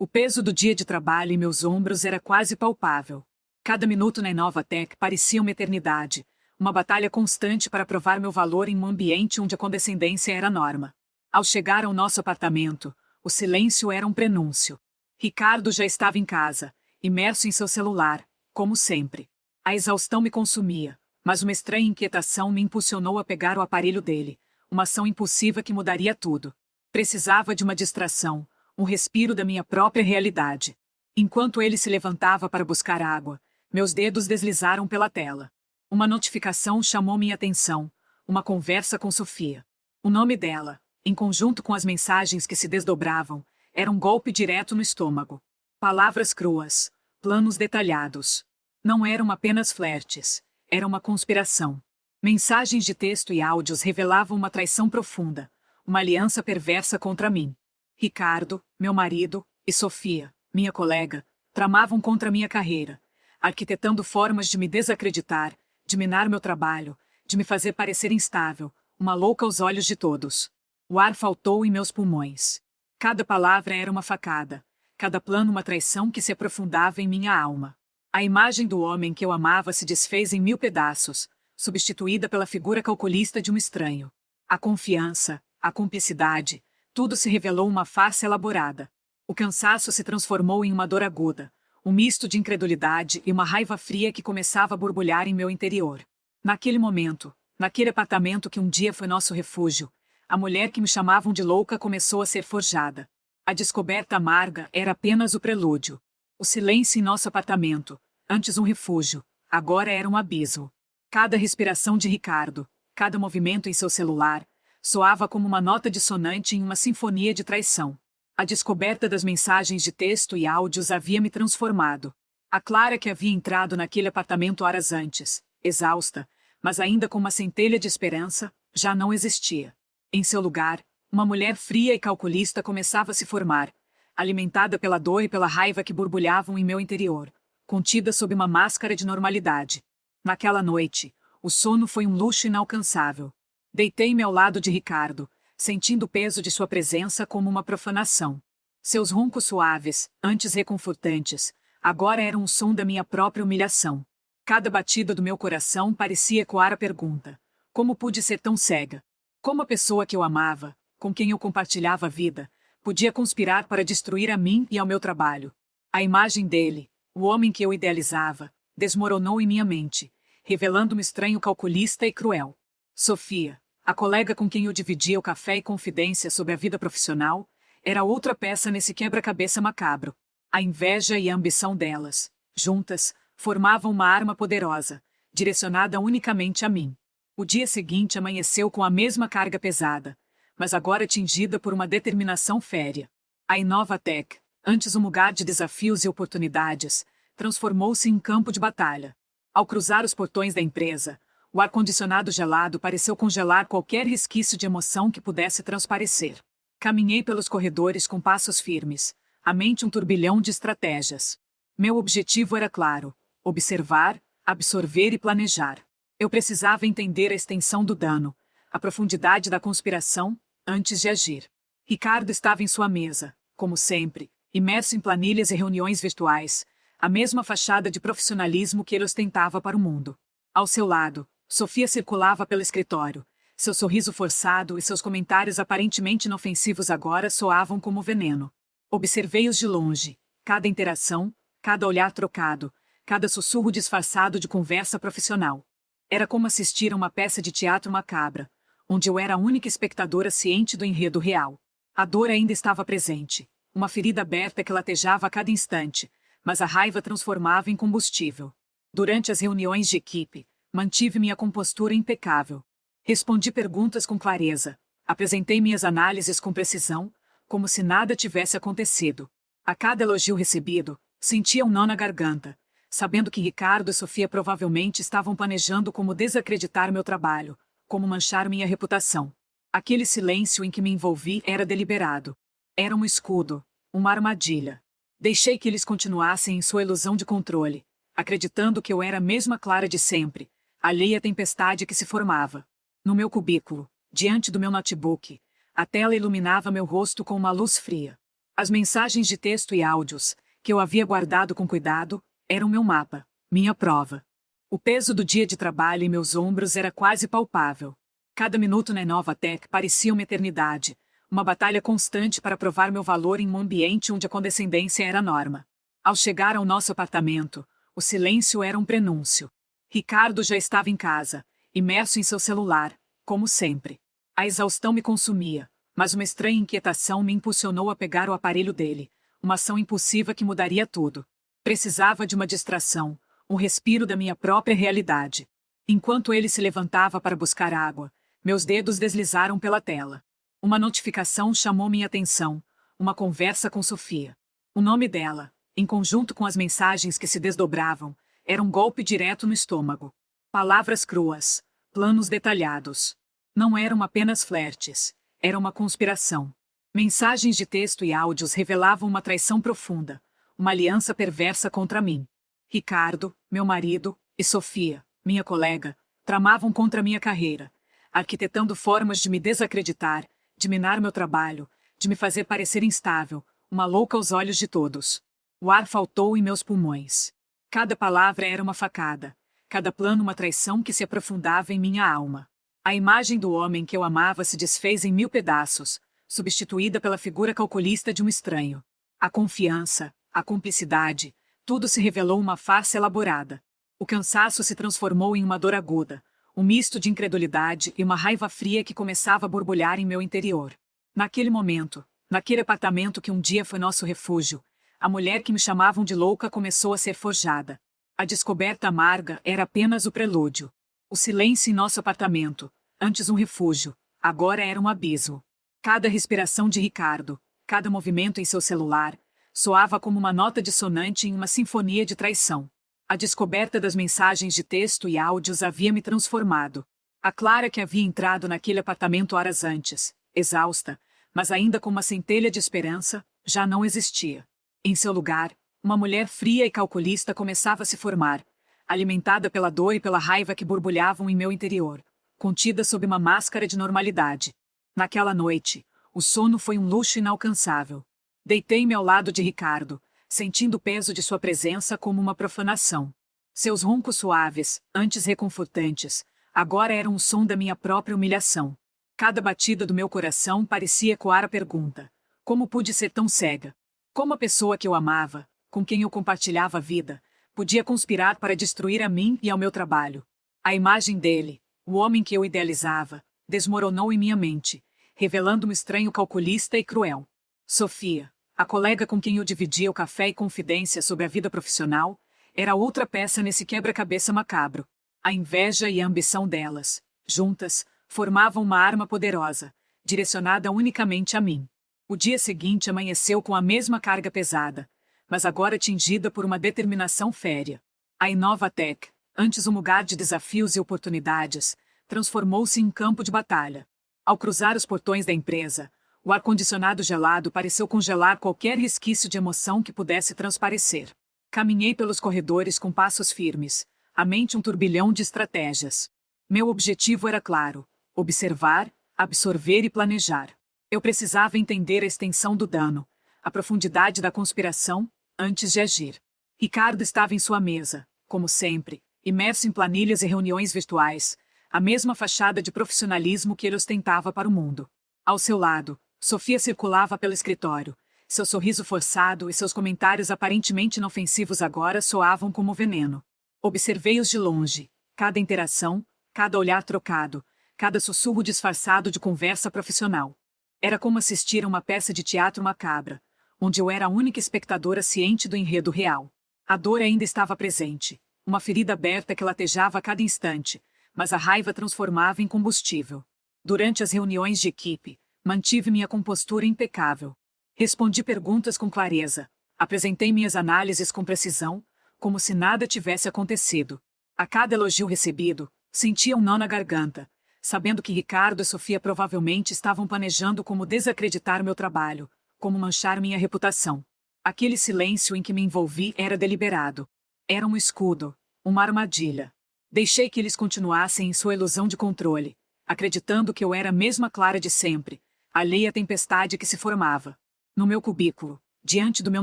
O peso do dia de trabalho em meus ombros era quase palpável. Cada minuto na Inovatec parecia uma eternidade, uma batalha constante para provar meu valor em um ambiente onde a condescendência era a norma. Ao chegar ao nosso apartamento, o silêncio era um prenúncio. Ricardo já estava em casa, imerso em seu celular, como sempre. A exaustão me consumia, mas uma estranha inquietação me impulsionou a pegar o aparelho dele, uma ação impulsiva que mudaria tudo. Precisava de uma distração, um respiro da minha própria realidade. Enquanto ele se levantava para buscar água, meus dedos deslizaram pela tela. Uma notificação chamou minha atenção, uma conversa com Sofia. O nome dela, em conjunto com as mensagens que se desdobravam, era um golpe direto no estômago. Palavras cruas, planos detalhados. Não eram apenas flertes, era uma conspiração. Mensagens de texto e áudios revelavam uma traição profunda, uma aliança perversa contra mim. Ricardo, meu marido, e Sofia, minha colega, tramavam contra minha carreira, arquitetando formas de me desacreditar, de minar meu trabalho, de me fazer parecer instável, uma louca aos olhos de todos. O ar faltou em meus pulmões. Cada palavra era uma facada, cada plano uma traição que se aprofundava em minha alma. A imagem do homem que eu amava se desfez em 1000 pedaços, substituída pela figura calculista de um estranho. A confiança, a cumplicidade, tudo se revelou uma farsa elaborada. O cansaço se transformou em uma dor aguda, um misto de incredulidade e uma raiva fria que começava a borbulhar em meu interior. Naquele momento, naquele apartamento que um dia foi nosso refúgio, a mulher que me chamavam de louca começou a ser forjada. A descoberta amarga era apenas o prelúdio. O silêncio em nosso apartamento, antes um refúgio, agora era um abismo. Cada respiração de Ricardo, cada movimento em seu celular, soava como uma nota dissonante em uma sinfonia de traição. A descoberta das mensagens de texto e áudios havia me transformado. A Clara que havia entrado naquele apartamento horas antes, exausta, mas ainda com uma centelha de esperança, já não existia. Em seu lugar, uma mulher fria e calculista começava a se formar, alimentada pela dor e pela raiva que borbulhavam em meu interior, contida sob uma máscara de normalidade. Naquela noite, o sono foi um luxo inalcançável. Deitei-me ao lado de Ricardo, sentindo o peso de sua presença como uma profanação. Seus roncos suaves, antes reconfortantes, agora eram o som da minha própria humilhação. Cada batida do meu coração parecia ecoar a pergunta: como pude ser tão cega? Como a pessoa que eu amava, com quem eu compartilhava a vida, podia conspirar para destruir a mim e ao meu trabalho? A imagem dele, o homem que eu idealizava, desmoronou em minha mente, revelando-me estranho calculista e cruel. Sofia, a colega com quem eu dividia o café e confidência sobre a vida profissional, era outra peça nesse quebra-cabeça macabro. A inveja e a ambição delas, juntas, formavam uma arma poderosa, direcionada unicamente a mim. O dia seguinte amanheceu com a mesma carga pesada, mas agora tingida por uma determinação férrea. A Inovatec, antes um lugar de desafios e oportunidades, transformou-se em campo de batalha. Ao cruzar os portões da empresa, o ar-condicionado gelado pareceu congelar qualquer resquício de emoção que pudesse transparecer. Caminhei pelos corredores com passos firmes, a mente um turbilhão de estratégias. Meu objetivo era claro: observar, absorver e planejar. Eu precisava entender a extensão do dano, a profundidade da conspiração, antes de agir. Ricardo estava em sua mesa, como sempre, imerso em planilhas e reuniões virtuais, a mesma fachada de profissionalismo que ele ostentava para o mundo. Ao seu lado, Sofia circulava pelo escritório. Seu sorriso forçado e seus comentários aparentemente inofensivos agora soavam como veneno. Observei-os de longe, cada interação, cada olhar trocado, cada sussurro disfarçado de conversa profissional. Era como assistir a uma peça de teatro macabra, onde eu era a única espectadora ciente do enredo real. A dor ainda estava presente, uma ferida aberta que latejava a cada instante, mas a raiva transformava em combustível. Durante as reuniões de equipe, mantive minha compostura impecável. Respondi perguntas com clareza, apresentei minhas análises com precisão, como se nada tivesse acontecido. A cada elogio recebido, sentia um nó na garganta, sabendo que Ricardo e Sofia provavelmente estavam planejando como desacreditar meu trabalho, como manchar minha reputação. Aquele silêncio em que me envolvi era deliberado. Era um escudo, uma armadilha. Deixei que eles continuassem em sua ilusão de controle, acreditando que eu era a mesma Clara de sempre, alheia à tempestade que se formava. No meu cubículo, diante do meu notebook, a tela iluminava meu rosto com uma luz fria. As mensagens de texto e áudios, que eu havia guardado com cuidado, eram meu mapa, minha prova. O peso do dia de trabalho em meus ombros era quase palpável. Cada minuto na Inovatec parecia uma eternidade, uma batalha constante para provar meu valor em um ambiente onde a condescendência era a norma. Ao chegar ao nosso apartamento, o silêncio era um prenúncio. Ricardo já estava em casa, imerso em seu celular, como sempre. A exaustão me consumia, mas uma estranha inquietação me impulsionou a pegar o aparelho dele, uma ação impulsiva que mudaria tudo. Precisava de uma distração, um respiro da minha própria realidade. Enquanto ele se levantava para buscar água, meus dedos deslizaram pela tela. Uma notificação chamou minha atenção, uma conversa com Sofia. O nome dela, em conjunto com as mensagens que se desdobravam, era um golpe direto no estômago. Palavras cruas, planos detalhados. Não eram apenas flertes, era uma conspiração. Mensagens de texto e áudios revelavam uma traição profunda, uma aliança perversa contra mim. Ricardo, meu marido, e Sofia, minha colega, tramavam contra minha carreira, arquitetando formas de me desacreditar, de minar meu trabalho, de me fazer parecer instável, uma louca aos olhos de todos. O ar faltou em meus pulmões. Cada palavra era uma facada, cada plano uma traição que se aprofundava em minha alma. A imagem do homem que eu amava se desfez em 1000 pedaços, substituída pela figura calculista de um estranho. A confiança, a cumplicidade, tudo se revelou uma farsa elaborada. O cansaço se transformou em uma dor aguda, um misto de incredulidade e uma raiva fria que começava a borbulhar em meu interior. Naquele momento, naquele apartamento que um dia foi nosso refúgio, a mulher que me chamavam de louca começou a ser forjada. A descoberta amarga era apenas o prelúdio. O silêncio em nosso apartamento, antes um refúgio, agora era um abismo. Cada respiração de Ricardo, cada movimento em seu celular, soava como uma nota dissonante em uma sinfonia de traição. A descoberta das mensagens de texto e áudios havia me transformado. A Clara que havia entrado naquele apartamento horas antes, exausta, mas ainda com uma centelha de esperança, já não existia. Em seu lugar, uma mulher fria e calculista começava a se formar, alimentada pela dor e pela raiva que borbulhavam em meu interior, contida sob uma máscara de normalidade. Naquela noite, o sono foi um luxo inalcançável. Deitei-me ao lado de Ricardo, sentindo o peso de sua presença como uma profanação. Seus roncos suaves, antes reconfortantes, agora eram o som da minha própria humilhação. Cada batida do meu coração parecia ecoar a pergunta: como pude ser tão cega? Como a pessoa que eu amava, com quem eu compartilhava a vida, podia conspirar para destruir a mim e ao meu trabalho? A imagem dele, o homem que eu idealizava, desmoronou em minha mente, revelando um estranho calculista e cruel. Sofia, a colega com quem eu dividia o café e confidência sobre a vida profissional, era outra peça nesse quebra-cabeça macabro. A inveja e a ambição delas, juntas, formavam uma arma poderosa, direcionada unicamente a mim. O dia seguinte amanheceu com a mesma carga pesada, mas agora tingida por uma determinação férrea. A Inovatec, antes um lugar de desafios e oportunidades, transformou-se em campo de batalha. Ao cruzar os portões da empresa, o ar-condicionado gelado pareceu congelar qualquer resquício de emoção que pudesse transparecer. Caminhei pelos corredores com passos firmes, a mente um turbilhão de estratégias. Meu objetivo era claro: observar, absorver e planejar. Eu precisava entender a extensão do dano, a profundidade da conspiração, antes de agir. Ricardo estava em sua mesa, como sempre, imerso em planilhas e reuniões virtuais, a mesma fachada de profissionalismo que ele ostentava para o mundo. Ao seu lado, Sofia circulava pelo escritório. Seu sorriso forçado e seus comentários aparentemente inofensivos agora soavam como veneno. Observei-os de longe, cada interação, cada olhar trocado, cada sussurro disfarçado de conversa profissional. Era como assistir a uma peça de teatro macabra, onde eu era a única espectadora ciente do enredo real. A dor ainda estava presente, uma ferida aberta que latejava a cada instante, mas a raiva transformava em combustível. Durante as reuniões de equipe, mantive minha compostura impecável. Respondi perguntas com clareza, apresentei minhas análises com precisão, como se nada tivesse acontecido. A cada elogio recebido, sentia um nó na garganta, sabendo que Ricardo e Sofia provavelmente estavam planejando como desacreditar meu trabalho, como manchar minha reputação. Aquele silêncio em que me envolvi era deliberado. Era um escudo, uma armadilha. Deixei que eles continuassem em sua ilusão de controle, acreditando que eu era a mesma Clara de sempre, alheia à tempestade que se formava. No meu cubículo, diante do meu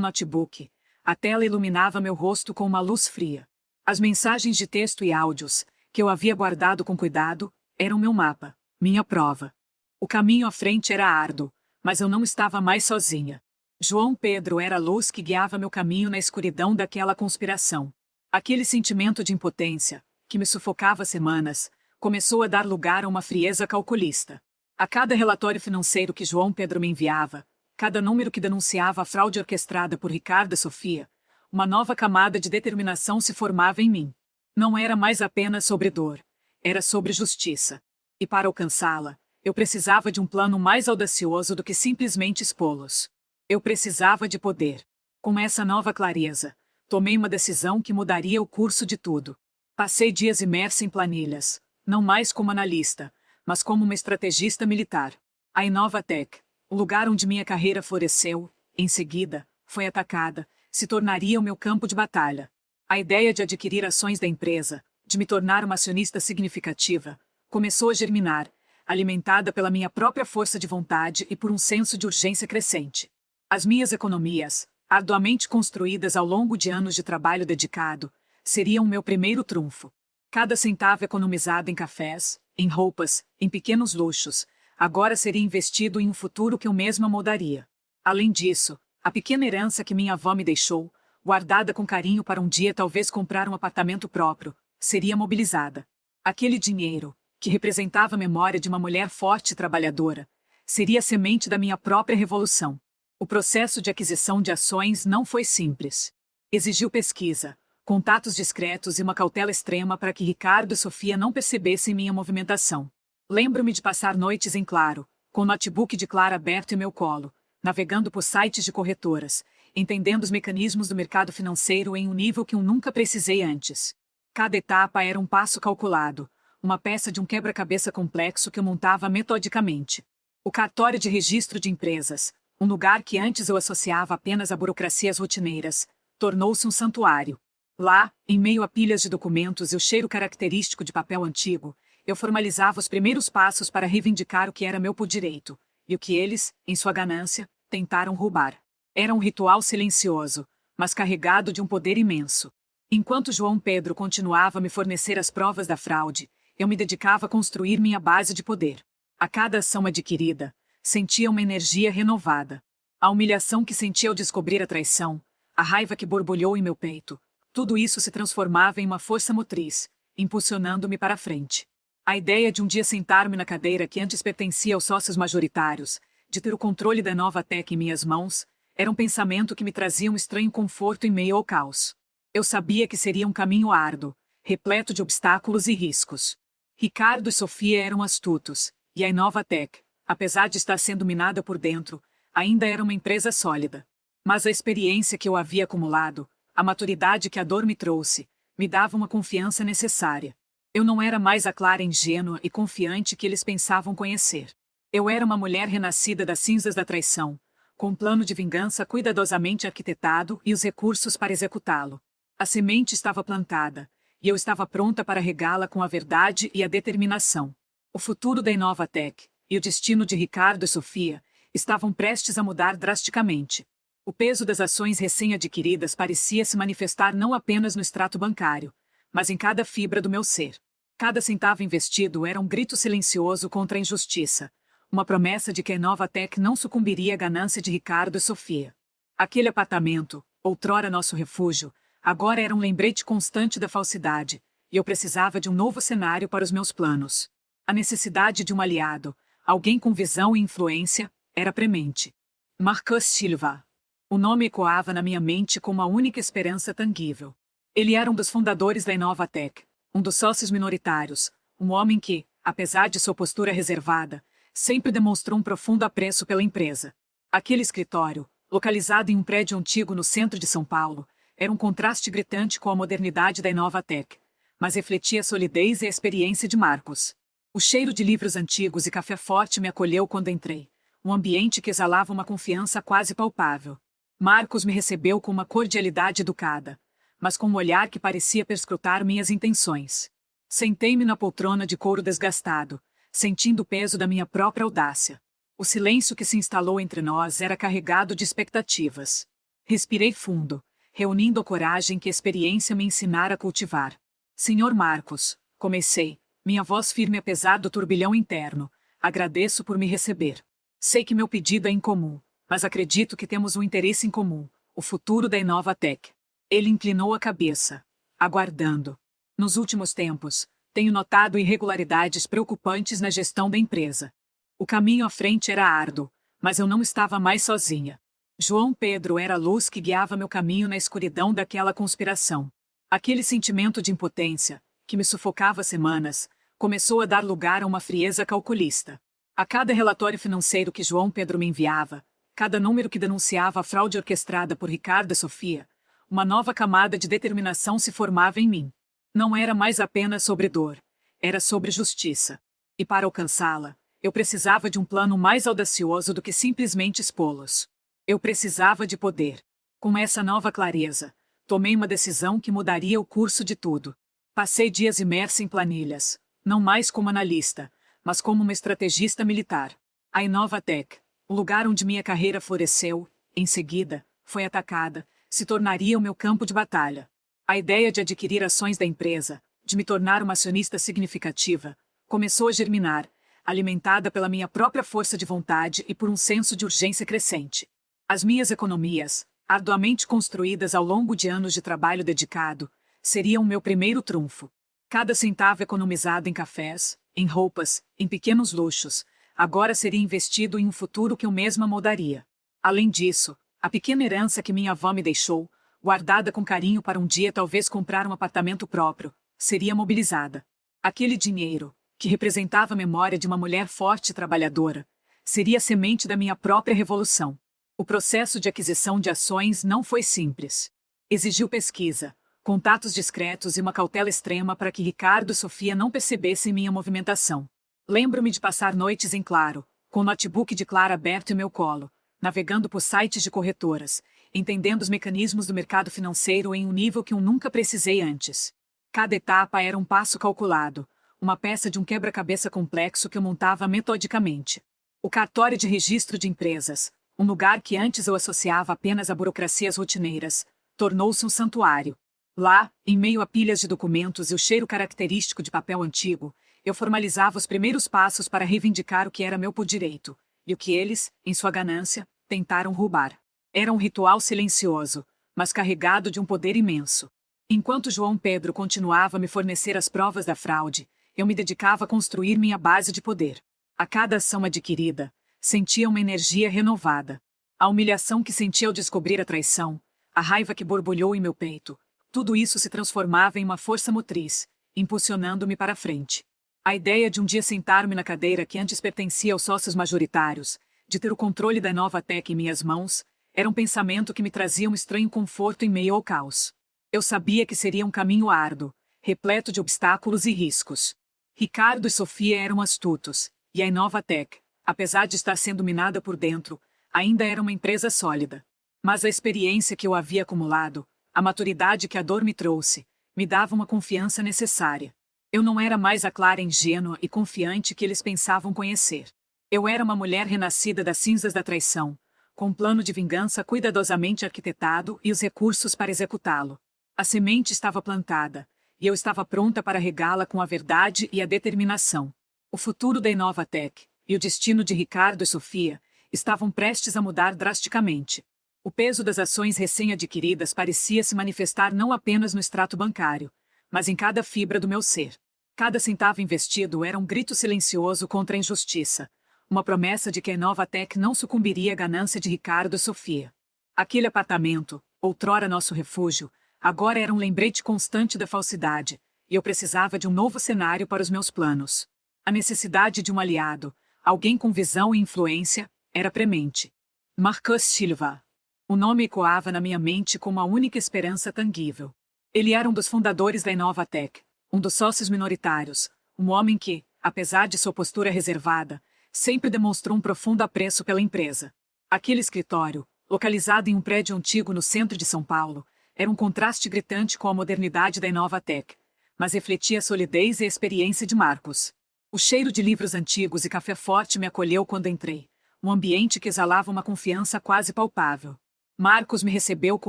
notebook, a tela iluminava meu rosto com uma luz fria. As mensagens de texto e áudios, que eu havia guardado com cuidado, eram meu mapa, minha prova. O caminho à frente era árduo, mas eu não estava mais sozinha. João Pedro era a luz que guiava meu caminho na escuridão daquela conspiração. Aquele sentimento de impotência, que me sufocava há semanas, começou a dar lugar a uma frieza calculista. A cada relatório financeiro que João Pedro me enviava, cada número que denunciava a fraude orquestrada por Ricardo e Sofia, uma nova camada de determinação se formava em mim. Não era mais apenas sobre dor, era sobre justiça. E para alcançá-la, eu precisava de um plano mais audacioso do que simplesmente expô-los. Eu precisava de poder. Com essa nova clareza, tomei uma decisão que mudaria o curso de tudo. Passei dias imersa em planilhas, não mais como analista, mas como uma estrategista militar. A Inovatec, o lugar onde minha carreira floresceu, em seguida, foi atacada, se tornaria o meu campo de batalha. A ideia de adquirir ações da empresa, de me tornar uma acionista significativa, começou a germinar, alimentada pela minha própria força de vontade e por um senso de urgência crescente. As minhas economias, arduamente construídas ao longo de anos de trabalho dedicado, seriam o meu primeiro trunfo. Cada centavo economizado em cafés, em roupas, em pequenos luxos, agora seria investido em um futuro que eu mesma moldaria. Além disso, a pequena herança que minha avó me deixou, guardada com carinho para um dia talvez comprar um apartamento próprio, seria mobilizada. Aquele dinheiro, que representava a memória de uma mulher forte e trabalhadora, seria a semente da minha própria revolução. O processo de aquisição de ações não foi simples. Exigiu pesquisa, contatos discretos e uma cautela extrema para que Ricardo e Sofia não percebessem minha movimentação. Lembro-me de passar noites em claro, com o notebook de Clara aberto em meu colo, navegando por sites de corretoras, entendendo os mecanismos do mercado financeiro em um nível que eu nunca precisei antes. Cada etapa era um passo calculado, uma peça de um quebra-cabeça complexo que eu montava metodicamente. O cartório de registro de empresas, um lugar que antes eu associava apenas a burocracias rotineiras, tornou-se um santuário. Lá, em meio a pilhas de documentos e o cheiro característico de papel antigo, eu formalizava os primeiros passos para reivindicar o que era meu por direito, e o que eles, em sua ganância, tentaram roubar. Era um ritual silencioso, mas carregado de um poder imenso. Enquanto João Pedro continuava a me fornecer as provas da fraude, eu me dedicava a construir minha base de poder. A cada ação adquirida, sentia uma energia renovada. A humilhação que senti ao descobrir a traição, a raiva que borbulhou em meu peito, tudo isso se transformava em uma força motriz, impulsionando-me para a frente. A ideia de um dia sentar-me na cadeira que antes pertencia aos sócios majoritários, de ter o controle da Inovatec em minhas mãos, era um pensamento que me trazia um estranho conforto em meio ao caos. Eu sabia que seria um caminho árduo, repleto de obstáculos e riscos. Ricardo e Sofia eram astutos, e a Inovatec, apesar de estar sendo minada por dentro, ainda era uma empresa sólida. Mas a experiência que eu havia acumulado, a maturidade que a dor me trouxe, me dava uma confiança necessária. Eu não era mais a Clara ingênua e confiante que eles pensavam conhecer. Eu era uma mulher renascida das cinzas da traição, com um plano de vingança cuidadosamente arquitetado e os recursos para executá-lo. A semente estava plantada, e eu estava pronta para regá-la com a verdade e a determinação. O futuro da Inovatec e o destino de Ricardo e Sofia estavam prestes a mudar drasticamente. O peso das ações recém-adquiridas parecia se manifestar não apenas no extrato bancário, mas em cada fibra do meu ser. Cada centavo investido era um grito silencioso contra a injustiça, uma promessa de que a Inovatec não sucumbiria à ganância de Ricardo e Sofia. Aquele apartamento, outrora nosso refúgio, agora era um lembrete constante da falsidade, e eu precisava de um novo cenário para os meus planos. A necessidade de um aliado, alguém com visão e influência, era premente. Marcus Silva. O nome ecoava na minha mente como a única esperança tangível. Ele era um dos fundadores da Inovatec, um dos sócios minoritários, um homem que, apesar de sua postura reservada, sempre demonstrou um profundo apreço pela empresa. Aquele escritório, localizado em um prédio antigo no centro de São Paulo, era um contraste gritante com a modernidade da Inovatec, mas refletia a solidez e a experiência de Marcos. O cheiro de livros antigos e café forte me acolheu quando entrei, um ambiente que exalava uma confiança quase palpável. Marcos me recebeu com uma cordialidade educada, mas com um olhar que parecia perscrutar minhas intenções. Sentei-me na poltrona de couro desgastado, sentindo o peso da minha própria audácia. O silêncio que se instalou entre nós era carregado de expectativas. Respirei fundo, reunindo a coragem que a experiência me ensinara a cultivar. Senhor Marcos, comecei, minha voz firme apesar do turbilhão interno, agradeço por me receber. Sei que meu pedido é incomum, mas acredito que temos um interesse em comum, o futuro da Inovatec. Ele inclinou a cabeça, aguardando. Nos últimos tempos, tenho notado irregularidades preocupantes na gestão da empresa. O caminho à frente era árduo, mas eu não estava mais sozinha. João Pedro era a luz que guiava meu caminho na escuridão daquela conspiração. Aquele sentimento de impotência, que me sufocava há semanas, começou a dar lugar a uma frieza calculista. A cada relatório financeiro que João Pedro me enviava, cada número que denunciava a fraude orquestrada por Ricardo e Sofia, uma nova camada de determinação se formava em mim. Não era mais apenas sobre dor, era sobre justiça. E para alcançá-la, eu precisava de um plano mais audacioso do que simplesmente expô-los. Eu precisava de poder. Com essa nova clareza, tomei uma decisão que mudaria o curso de tudo. Passei dias imersa em planilhas, não mais como analista, mas como uma estrategista militar. A Inovatec, o lugar onde minha carreira floresceu, em seguida, foi atacada, se tornaria o meu campo de batalha. A ideia de adquirir ações da empresa, de me tornar uma acionista significativa, começou a germinar, alimentada pela minha própria força de vontade e por um senso de urgência crescente. As minhas economias, arduamente construídas ao longo de anos de trabalho dedicado, seriam o meu primeiro trunfo. Cada centavo economizado em cafés, em roupas, em pequenos luxos, agora seria investido em um futuro que eu mesma moldaria. Além disso, a pequena herança que minha avó me deixou, guardada com carinho para um dia talvez comprar um apartamento próprio, seria mobilizada. Aquele dinheiro, que representava a memória de uma mulher forte e trabalhadora, seria a semente da minha própria revolução. O processo de aquisição de ações não foi simples. Exigiu pesquisa, contatos discretos e uma cautela extrema para que Ricardo e Sofia não percebessem minha movimentação. Lembro-me de passar noites em claro, com o notebook de Clara aberto em meu colo, navegando por sites de corretoras, entendendo os mecanismos do mercado financeiro em um nível que eu nunca precisei antes. Cada etapa era um passo calculado, uma peça de um quebra-cabeça complexo que eu montava metodicamente. O cartório de registro de empresas, um lugar que antes eu associava apenas a burocracias rotineiras, tornou-se um santuário. Lá, em meio a pilhas de documentos e o cheiro característico de papel antigo, eu formalizava os primeiros passos para reivindicar o que era meu por direito, e o que eles, em sua ganância, tentaram roubar. Era um ritual silencioso, mas carregado de um poder imenso. Enquanto João Pedro continuava a me fornecer as provas da fraude, eu me dedicava a construir minha base de poder. A cada ação adquirida, sentia uma energia renovada. A humilhação que senti ao descobrir a traição, a raiva que borbulhou em meu peito, tudo isso se transformava em uma força motriz, impulsionando-me para a frente. A ideia de um dia sentar-me na cadeira que antes pertencia aos sócios majoritários, de ter o controle da Inovatec em minhas mãos, era um pensamento que me trazia um estranho conforto em meio ao caos. Eu sabia que seria um caminho árduo, repleto de obstáculos e riscos. Ricardo e Sofia eram astutos, e a Inovatec, apesar de estar sendo minada por dentro, ainda era uma empresa sólida. Mas a experiência que eu havia acumulado, a maturidade que a dor me trouxe, me dava uma confiança necessária. Eu não era mais a Clara ingênua e confiante que eles pensavam conhecer. Eu era uma mulher renascida das cinzas da traição, com um plano de vingança cuidadosamente arquitetado e os recursos para executá-lo. A semente estava plantada, e eu estava pronta para regá-la com a verdade e a determinação. O futuro da Inovatec e o destino de Ricardo e Sofia estavam prestes a mudar drasticamente. O peso das ações recém-adquiridas parecia se manifestar não apenas no extrato bancário, mas em cada fibra do meu ser. Cada centavo investido era um grito silencioso contra a injustiça, uma promessa de que a Inovatec não sucumbiria à ganância de Ricardo e Sofia. Aquele apartamento, outrora nosso refúgio, agora era um lembrete constante da falsidade, e eu precisava de um novo cenário para os meus planos. A necessidade de um aliado, alguém com visão e influência, era premente. Marcos Silva. O nome ecoava na minha mente como a única esperança tangível. Ele era um dos fundadores da Inovatec, um dos sócios minoritários, um homem que, apesar de sua postura reservada, sempre demonstrou um profundo apreço pela empresa. Aquele escritório, localizado em um prédio antigo no centro de São Paulo, era um contraste gritante com a modernidade da Inovatec, mas refletia a solidez e a experiência de Marcos. O cheiro de livros antigos e café forte me acolheu quando entrei, um ambiente que exalava uma confiança quase palpável. Marcos me recebeu com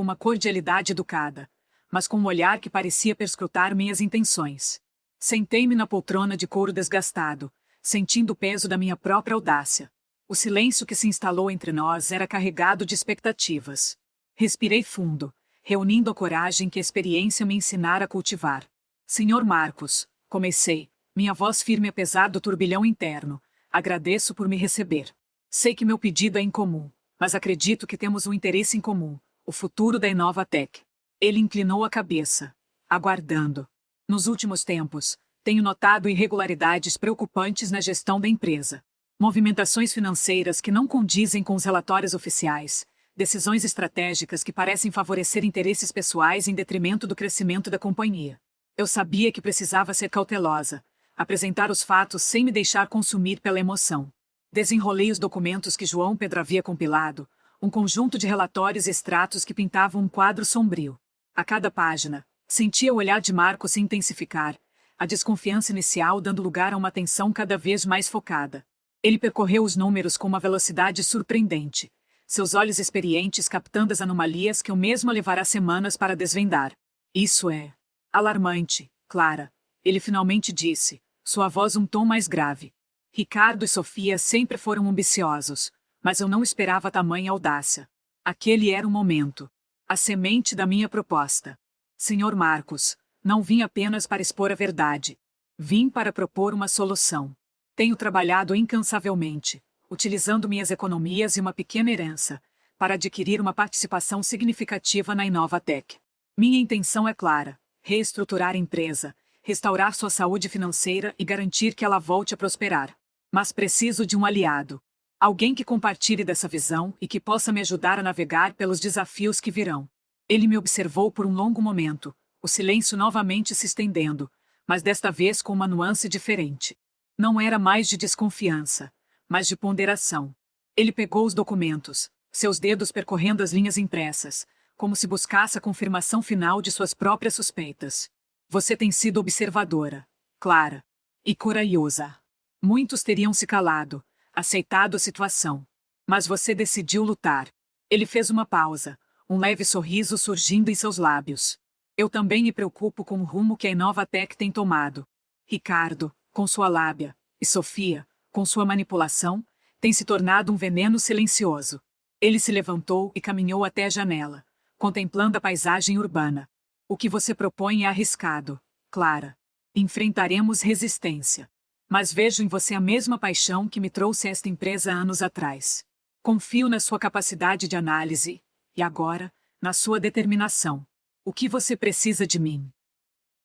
uma cordialidade educada, mas com um olhar que parecia perscrutar minhas intenções. Sentei-me na poltrona de couro desgastado, sentindo o peso da minha própria audácia. O silêncio que se instalou entre nós era carregado de expectativas. Respirei fundo, reunindo a coragem que a experiência me ensinara a cultivar. Senhor Marcos, comecei, minha voz firme apesar do turbilhão interno, agradeço por me receber. Sei que meu pedido é incomum, mas acredito que temos um interesse em comum, o futuro da Inovatec. Ele inclinou a cabeça, aguardando. Nos últimos tempos, tenho notado irregularidades preocupantes na gestão da empresa. Movimentações financeiras que não condizem com os relatórios oficiais, decisões estratégicas que parecem favorecer interesses pessoais em detrimento do crescimento da companhia. Eu sabia que precisava ser cautelosa, apresentar os fatos sem me deixar consumir pela emoção. Desenrolei os documentos que João Pedro havia compilado, um conjunto de relatórios e extratos que pintavam um quadro sombrio. A cada página, sentia o olhar de Marcos se intensificar, a desconfiança inicial dando lugar a uma atenção cada vez mais focada. Ele percorreu os números com uma velocidade surpreendente, seus olhos experientes captando as anomalias que eu mesma levará semanas para desvendar. Isso é alarmante, Clara. Ele finalmente disse, sua voz um tom mais grave. Ricardo e Sofia sempre foram ambiciosos, mas eu não esperava tamanha audácia. Aquele era o momento. A semente da minha proposta. Senhor Marcos, não vim apenas para expor a verdade. Vim para propor uma solução. Tenho trabalhado incansavelmente, utilizando minhas economias e uma pequena herança, para adquirir uma participação significativa na Inovatec. Minha intenção é clara: reestruturar a empresa, restaurar sua saúde financeira e garantir que ela volte a prosperar. Mas preciso de um aliado. Alguém que compartilhe dessa visão e que possa me ajudar a navegar pelos desafios que virão. Ele me observou por um longo momento, o silêncio novamente se estendendo, mas desta vez com uma nuance diferente. Não era mais de desconfiança, mas de ponderação. Ele pegou os documentos, seus dedos percorrendo as linhas impressas, como se buscasse a confirmação final de suas próprias suspeitas. Você tem sido observadora, Clara, e corajosa. Muitos teriam se calado, aceitado a situação. Mas você decidiu lutar. Ele fez uma pausa, um leve sorriso surgindo em seus lábios. Eu também me preocupo com o rumo que a Inovatec tem tomado. Ricardo, com sua lábia, e Sofia, com sua manipulação, tem se tornado um veneno silencioso. Ele se levantou e caminhou até a janela, contemplando a paisagem urbana. O que você propõe é arriscado, Clara. Enfrentaremos resistência. Mas vejo em você a mesma paixão que me trouxe a esta empresa anos atrás. Confio na sua capacidade de análise, e agora, na sua determinação. O que você precisa de mim?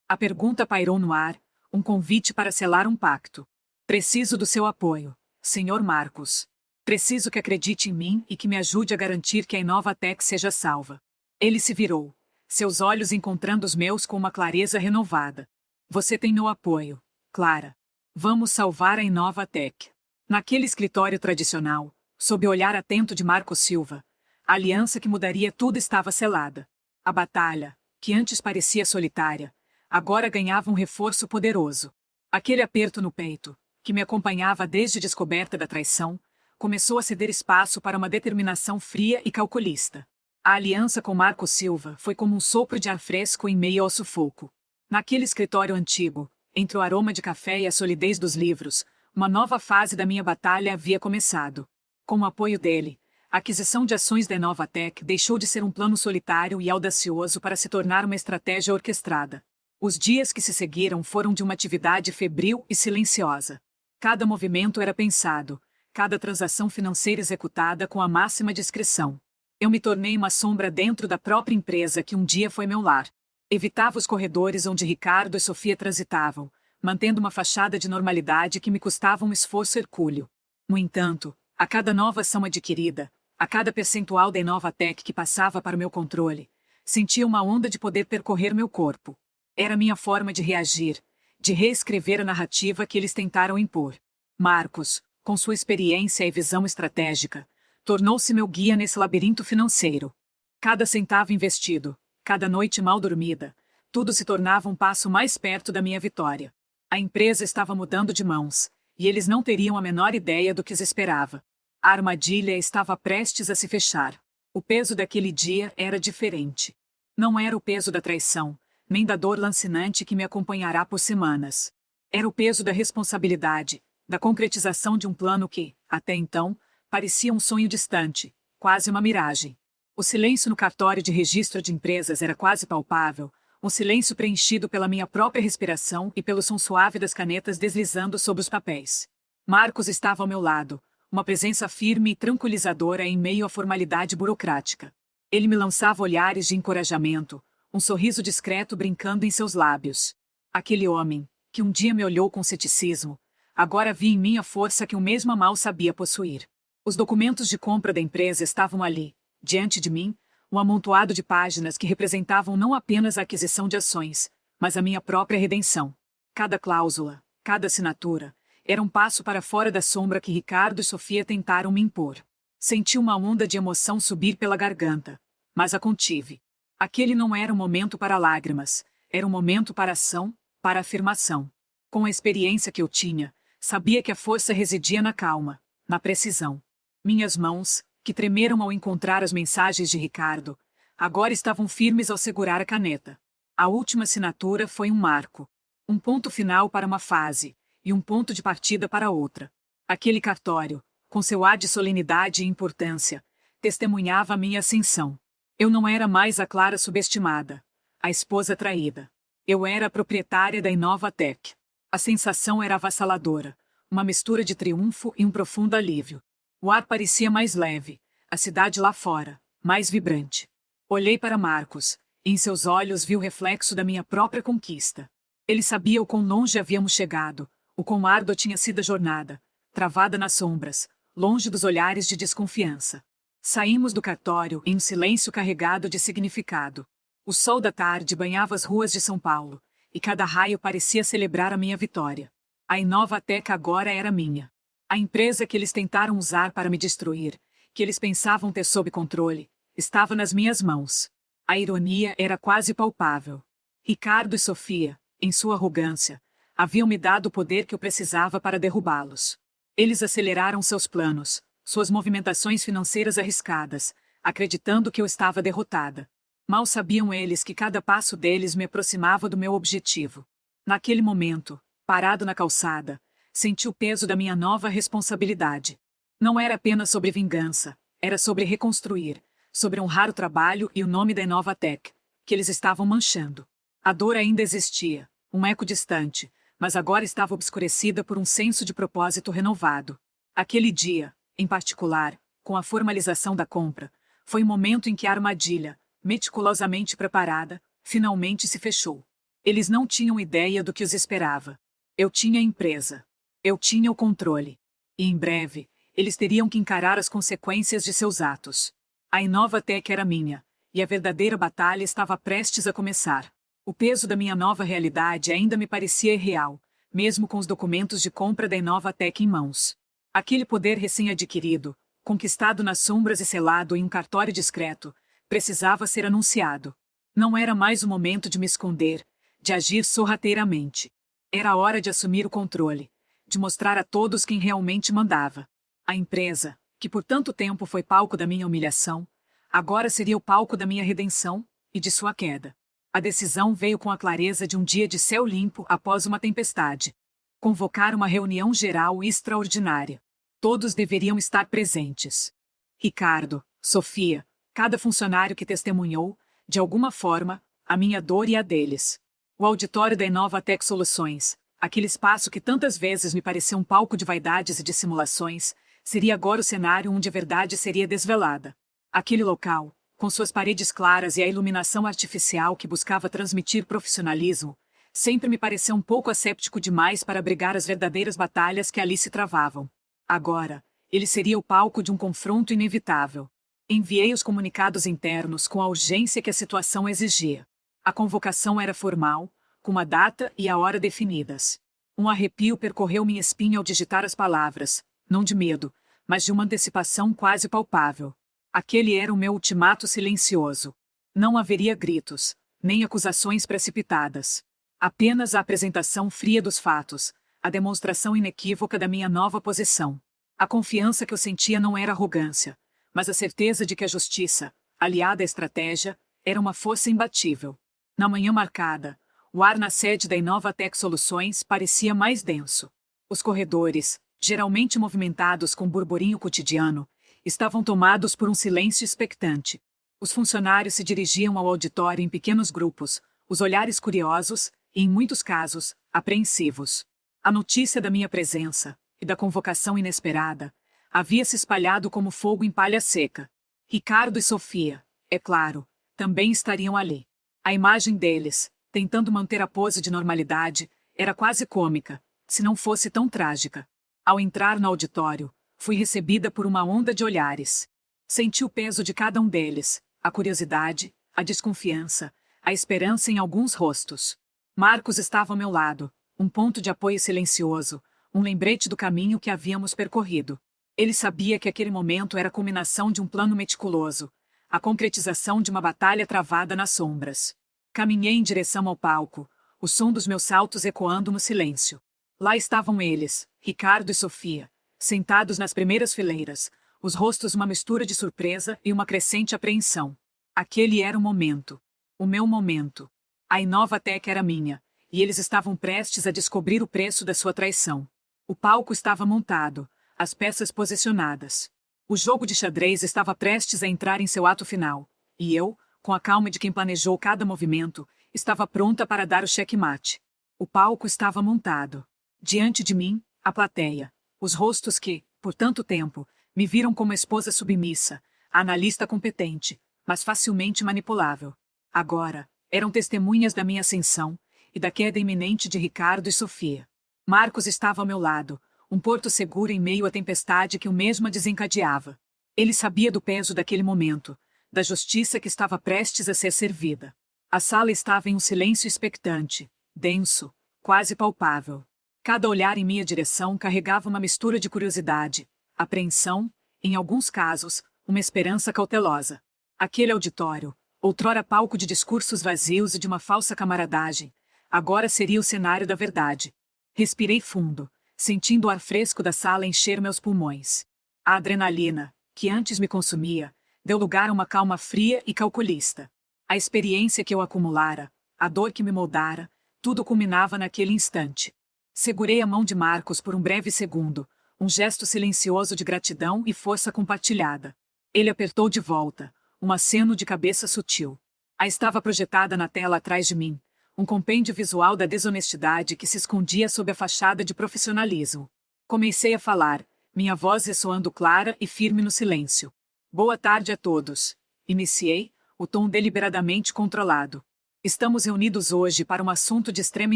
A pergunta pairou no ar, um convite para selar um pacto. Preciso do seu apoio, Senhor Marcos. Preciso que acredite em mim e que me ajude a garantir que a Inovatec seja salva. Ele se virou, seus olhos encontrando os meus com uma clareza renovada. Você tem meu apoio, Clara. Vamos salvar a Inovatec. Naquele escritório tradicional, sob o olhar atento de Marcos Silva, a aliança que mudaria tudo estava selada. A batalha, que antes parecia solitária, agora ganhava um reforço poderoso. Aquele aperto no peito, que me acompanhava desde a descoberta da traição, começou a ceder espaço para uma determinação fria e calculista. A aliança com Marcos Silva foi como um sopro de ar fresco em meio ao sufoco. Naquele escritório antigo, entre o aroma de café e a solidez dos livros, uma nova fase da minha batalha havia começado. Com o apoio dele, a aquisição de ações da Inovatec deixou de ser um plano solitário e audacioso para se tornar uma estratégia orquestrada. Os dias que se seguiram foram de uma atividade febril e silenciosa. Cada movimento era pensado, cada transação financeira executada com a máxima discrição. Eu me tornei uma sombra dentro da própria empresa que um dia foi meu lar. Evitava os corredores onde Ricardo e Sofia transitavam, mantendo uma fachada de normalidade que me custava um esforço hercúleo. No entanto, a cada nova ação adquirida, a cada percentual da Inovatec que passava para o meu controle, sentia uma onda de poder percorrer meu corpo. Era minha forma de reagir, de reescrever a narrativa que eles tentaram impor. Marcos, com sua experiência e visão estratégica, tornou-se meu guia nesse labirinto financeiro. Cada centavo investido, cada noite mal dormida, tudo se tornava um passo mais perto da minha vitória. A empresa estava mudando de mãos, e eles não teriam a menor ideia do que os esperava. A armadilha estava prestes a se fechar. O peso daquele dia era diferente. Não era o peso da traição, nem da dor lancinante que me acompanhará por semanas. Era o peso da responsabilidade, da concretização de um plano que, até então, parecia um sonho distante, quase uma miragem. O silêncio no cartório de registro de empresas era quase palpável, um silêncio preenchido pela minha própria respiração e pelo som suave das canetas deslizando sobre os papéis. Marcos estava ao meu lado, uma presença firme e tranquilizadora em meio à formalidade burocrática. Ele me lançava olhares de encorajamento, um sorriso discreto brincando em seus lábios. Aquele homem, que um dia me olhou com ceticismo, agora via em mim a força que eu mesma mal sabia possuir. Os documentos de compra da empresa estavam ali, diante de mim, um amontoado de páginas que representavam não apenas a aquisição de ações, mas a minha própria redenção. Cada cláusula, cada assinatura, era um passo para fora da sombra que Ricardo e Sofia tentaram me impor. Senti uma onda de emoção subir pela garganta, mas a contive. Aquele não era um momento para lágrimas, era um momento para ação, para afirmação. Com a experiência que eu tinha, sabia que a força residia na calma, na precisão. Minhas mãos, que tremeram ao encontrar as mensagens de Ricardo, agora estavam firmes ao segurar a caneta. A última assinatura foi um marco. Um ponto final para uma fase, e um ponto de partida para outra. Aquele cartório, com seu ar de solenidade e importância, testemunhava a minha ascensão. Eu não era mais a Clara subestimada, a esposa traída. Eu era a proprietária da Inovatec. A sensação era avassaladora, uma mistura de triunfo e um profundo alívio. O ar parecia mais leve, a cidade lá fora, mais vibrante. Olhei para Marcos, e em seus olhos vi o reflexo da minha própria conquista. Ele sabia o quão longe havíamos chegado, o quão árdua tinha sido a jornada, travada nas sombras, longe dos olhares de desconfiança. Saímos do cartório em um silêncio carregado de significado. O sol da tarde banhava as ruas de São Paulo, e cada raio parecia celebrar a minha vitória. A Inovatec agora era minha. A empresa que eles tentaram usar para me destruir, que eles pensavam ter sob controle, estava nas minhas mãos. A ironia era quase palpável. Ricardo e Sofia, em sua arrogância, haviam me dado o poder que eu precisava para derrubá-los. Eles aceleraram seus planos, suas movimentações financeiras arriscadas, acreditando que eu estava derrotada. Mal sabiam eles que cada passo deles me aproximava do meu objetivo. Naquele momento, parado na calçada, senti o peso da minha nova responsabilidade. Não era apenas sobre vingança, era sobre reconstruir, sobre honrar o trabalho e o nome da Inovatec, que eles estavam manchando. A dor ainda existia, um eco distante, mas agora estava obscurecida por um senso de propósito renovado. Aquele dia, em particular, com a formalização da compra, foi o momento em que a armadilha, meticulosamente preparada, finalmente se fechou. Eles não tinham ideia do que os esperava. Eu tinha a empresa. Eu tinha o controle. E em breve, eles teriam que encarar as consequências de seus atos. A Inovatec era minha, e a verdadeira batalha estava prestes a começar. O peso da minha nova realidade ainda me parecia irreal, mesmo com os documentos de compra da Inovatec em mãos. Aquele poder recém-adquirido, conquistado nas sombras e selado em um cartório discreto, precisava ser anunciado. Não era mais o momento de me esconder, de agir sorrateiramente. Era a hora de assumir o controle, de mostrar a todos quem realmente mandava. A empresa, que por tanto tempo foi palco da minha humilhação, agora seria o palco da minha redenção e de sua queda. A decisão veio com a clareza de um dia de céu limpo após uma tempestade. Convocar uma reunião geral extraordinária. Todos deveriam estar presentes. Ricardo, Sofia, cada funcionário que testemunhou, de alguma forma, a minha dor e a deles. O auditório da Inovatec Soluções, aquele espaço que tantas vezes me pareceu um palco de vaidades e dissimulações, seria agora o cenário onde a verdade seria desvelada. Aquele local, com suas paredes claras e a iluminação artificial que buscava transmitir profissionalismo, sempre me pareceu um pouco asséptico demais para abrigar as verdadeiras batalhas que ali se travavam. Agora, ele seria o palco de um confronto inevitável. Enviei os comunicados internos com a urgência que a situação exigia. A convocação era formal, com a data e a hora definidas. Um arrepio percorreu minha espinha ao digitar as palavras, não de medo, mas de uma antecipação quase palpável. Aquele era o meu ultimato silencioso. Não haveria gritos, nem acusações precipitadas. Apenas a apresentação fria dos fatos, a demonstração inequívoca da minha nova posição. A confiança que eu sentia não era arrogância, mas a certeza de que a justiça, aliada à estratégia, era uma força imbatível. Na manhã marcada, o ar na sede da Inovatec Soluções parecia mais denso. Os corredores, geralmente movimentados com burburinho cotidiano, estavam tomados por um silêncio expectante. Os funcionários se dirigiam ao auditório em pequenos grupos, os olhares curiosos e, em muitos casos, apreensivos. A notícia da minha presença e da convocação inesperada havia se espalhado como fogo em palha seca. Ricardo e Sofia, é claro, também estariam ali. A imagem deles, tentando manter a pose de normalidade, era quase cômica, se não fosse tão trágica. Ao entrar no auditório, fui recebida por uma onda de olhares. Senti o peso de cada um deles, a curiosidade, a desconfiança, a esperança em alguns rostos. Marcos estava ao meu lado, um ponto de apoio silencioso, um lembrete do caminho que havíamos percorrido. Ele sabia que aquele momento era a culminação de um plano meticuloso, a concretização de uma batalha travada nas sombras. Caminhei em direção ao palco, o som dos meus saltos ecoando no silêncio. Lá estavam eles, Ricardo e Sofia, sentados nas primeiras fileiras, os rostos uma mistura de surpresa e uma crescente apreensão. Aquele era o momento. O meu momento. A Inovatec era minha, e eles estavam prestes a descobrir o preço da sua traição. O palco estava montado, as peças posicionadas. O jogo de xadrez estava prestes a entrar em seu ato final, e eu, com a calma de quem planejou cada movimento, estava pronta para dar o xeque-mate. O palco estava montado. Diante de mim, a plateia. Os rostos que, por tanto tempo, me viram como a esposa submissa, a analista competente, mas facilmente manipulável. Agora, eram testemunhas da minha ascensão e da queda iminente de Ricardo e Sofia. Marcos estava ao meu lado, um porto seguro em meio à tempestade que eu mesma desencadeava. Ele sabia do peso daquele momento, da justiça que estava prestes a ser servida. A sala estava em um silêncio expectante, denso, quase palpável. Cada olhar em minha direção carregava uma mistura de curiosidade, apreensão, em alguns casos, uma esperança cautelosa. Aquele auditório, outrora palco de discursos vazios e de uma falsa camaradagem, agora seria o cenário da verdade. Respirei fundo, sentindo o ar fresco da sala encher meus pulmões. A adrenalina, que antes me consumia, deu lugar a uma calma fria e calculista. A experiência que eu acumulara, a dor que me moldara, tudo culminava naquele instante. Segurei a mão de Marcos por um breve segundo, um gesto silencioso de gratidão e força compartilhada. Ele apertou de volta, um aceno de cabeça sutil. A estava projetada na tela atrás de mim, um compêndio visual da desonestidade que se escondia sob a fachada de profissionalismo. Comecei a falar, minha voz ressoando clara e firme no silêncio. Boa tarde a todos. Iniciei, o tom deliberadamente controlado. Estamos reunidos hoje para um assunto de extrema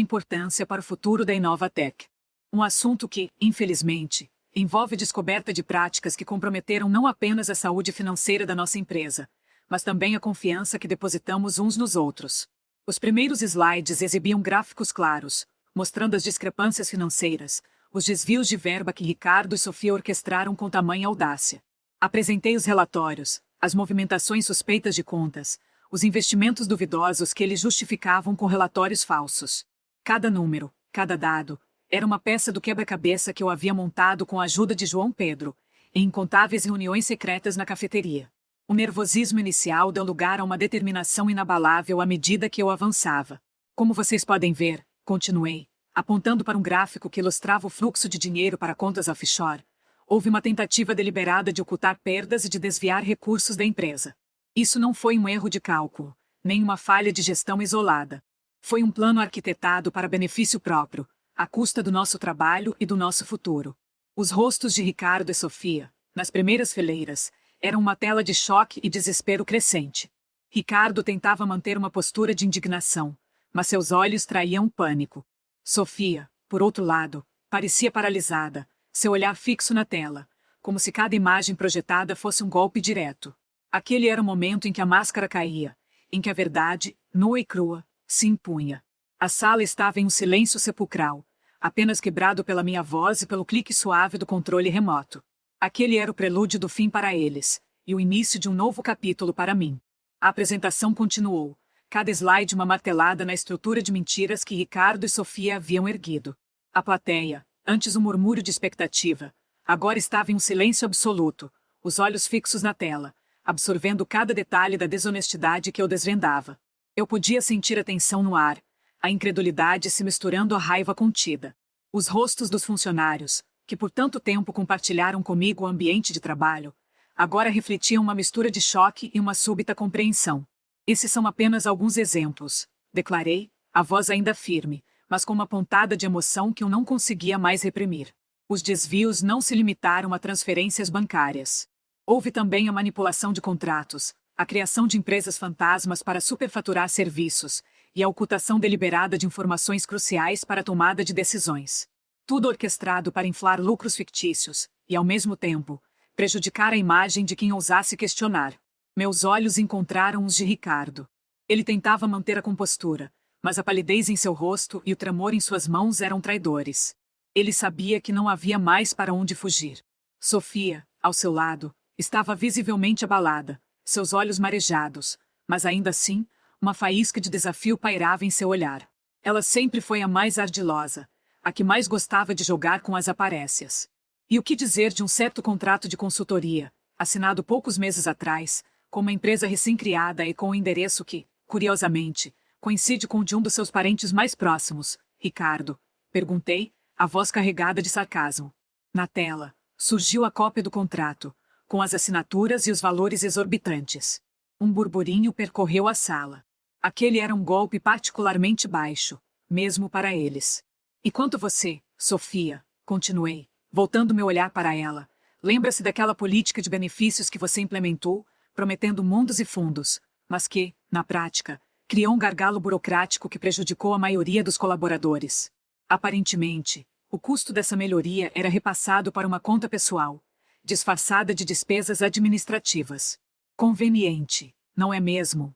importância para o futuro da Inovatec. Um assunto que, infelizmente, envolve descoberta de práticas que comprometeram não apenas a saúde financeira da nossa empresa, mas também a confiança que depositamos uns nos outros. Os primeiros slides exibiam gráficos claros, mostrando as discrepâncias financeiras, os desvios de verba que Ricardo e Sofia orquestraram com tamanha audácia. Apresentei os relatórios, as movimentações suspeitas de contas, os investimentos duvidosos que eles justificavam com relatórios falsos. Cada número, cada dado, era uma peça do quebra-cabeça que eu havia montado com a ajuda de João Pedro, em incontáveis reuniões secretas na cafeteria. O nervosismo inicial deu lugar a uma determinação inabalável à medida que eu avançava. Como vocês podem ver, continuei, apontando para um gráfico que ilustrava o fluxo de dinheiro para contas offshore, houve uma tentativa deliberada de ocultar perdas e de desviar recursos da empresa. Isso não foi um erro de cálculo, nem uma falha de gestão isolada. Foi um plano arquitetado para benefício próprio, à custa do nosso trabalho e do nosso futuro. Os rostos de Ricardo e Sofia, nas primeiras fileiras, eram uma tela de choque e desespero crescente. Ricardo tentava manter uma postura de indignação, mas seus olhos traíam pânico. Sofia, por outro lado, parecia paralisada, seu olhar fixo na tela, como se cada imagem projetada fosse um golpe direto. Aquele era o momento em que a máscara caía, em que a verdade, nua e crua, se impunha. A sala estava em um silêncio sepulcral, apenas quebrado pela minha voz e pelo clique suave do controle remoto. Aquele era o prelúdio do fim para eles, e o início de um novo capítulo para mim. A apresentação continuou, cada slide uma martelada na estrutura de mentiras que Ricardo e Sofia haviam erguido. A plateia, antes um murmúrio de expectativa, Agora estava em um silêncio absoluto, os olhos fixos na tela, absorvendo cada detalhe da desonestidade que eu desvendava. Eu podia sentir a tensão no ar, a incredulidade se misturando à raiva contida. Os rostos dos funcionários, que por tanto tempo compartilharam comigo o ambiente de trabalho, agora refletiam uma mistura de choque e uma súbita compreensão. Esses são apenas alguns exemplos, declarei, a voz ainda firme, mas com uma pontada de emoção que eu não conseguia mais reprimir. Os desvios não se limitaram a transferências bancárias. Houve também a manipulação de contratos, a criação de empresas fantasmas para superfaturar serviços e a ocultação deliberada de informações cruciais para a tomada de decisões. Tudo orquestrado para inflar lucros fictícios e, ao mesmo tempo, prejudicar a imagem de quem ousasse questionar. Meus olhos encontraram os de Ricardo. Ele tentava manter a compostura, mas a palidez em seu rosto e o tremor em suas mãos eram traidores. Ele sabia que não havia mais para onde fugir. Sofia, ao seu lado, estava visivelmente abalada, seus olhos marejados, mas ainda assim, uma faísca de desafio pairava em seu olhar. Ela sempre foi a mais ardilosa, a que mais gostava de jogar com as aparências. E o que dizer de um certo contrato de consultoria, assinado poucos meses atrás, com uma empresa recém-criada e com um endereço que, curiosamente, coincide com o de um dos seus parentes mais próximos, Ricardo? Perguntei, a voz carregada de sarcasmo. Na tela, surgiu a cópia do contrato, com as assinaturas e os valores exorbitantes. Um burburinho percorreu a sala. Aquele era um golpe particularmente baixo, mesmo para eles. E quanto você, Sofia, continuei, voltando meu olhar para ela, lembra-se daquela política de benefícios que você implementou, prometendo mundos e fundos, mas que, na prática, criou um gargalo burocrático que prejudicou a maioria dos colaboradores. Aparentemente, o custo dessa melhoria era repassado para uma conta pessoal, disfarçada de despesas administrativas. Conveniente, não é mesmo?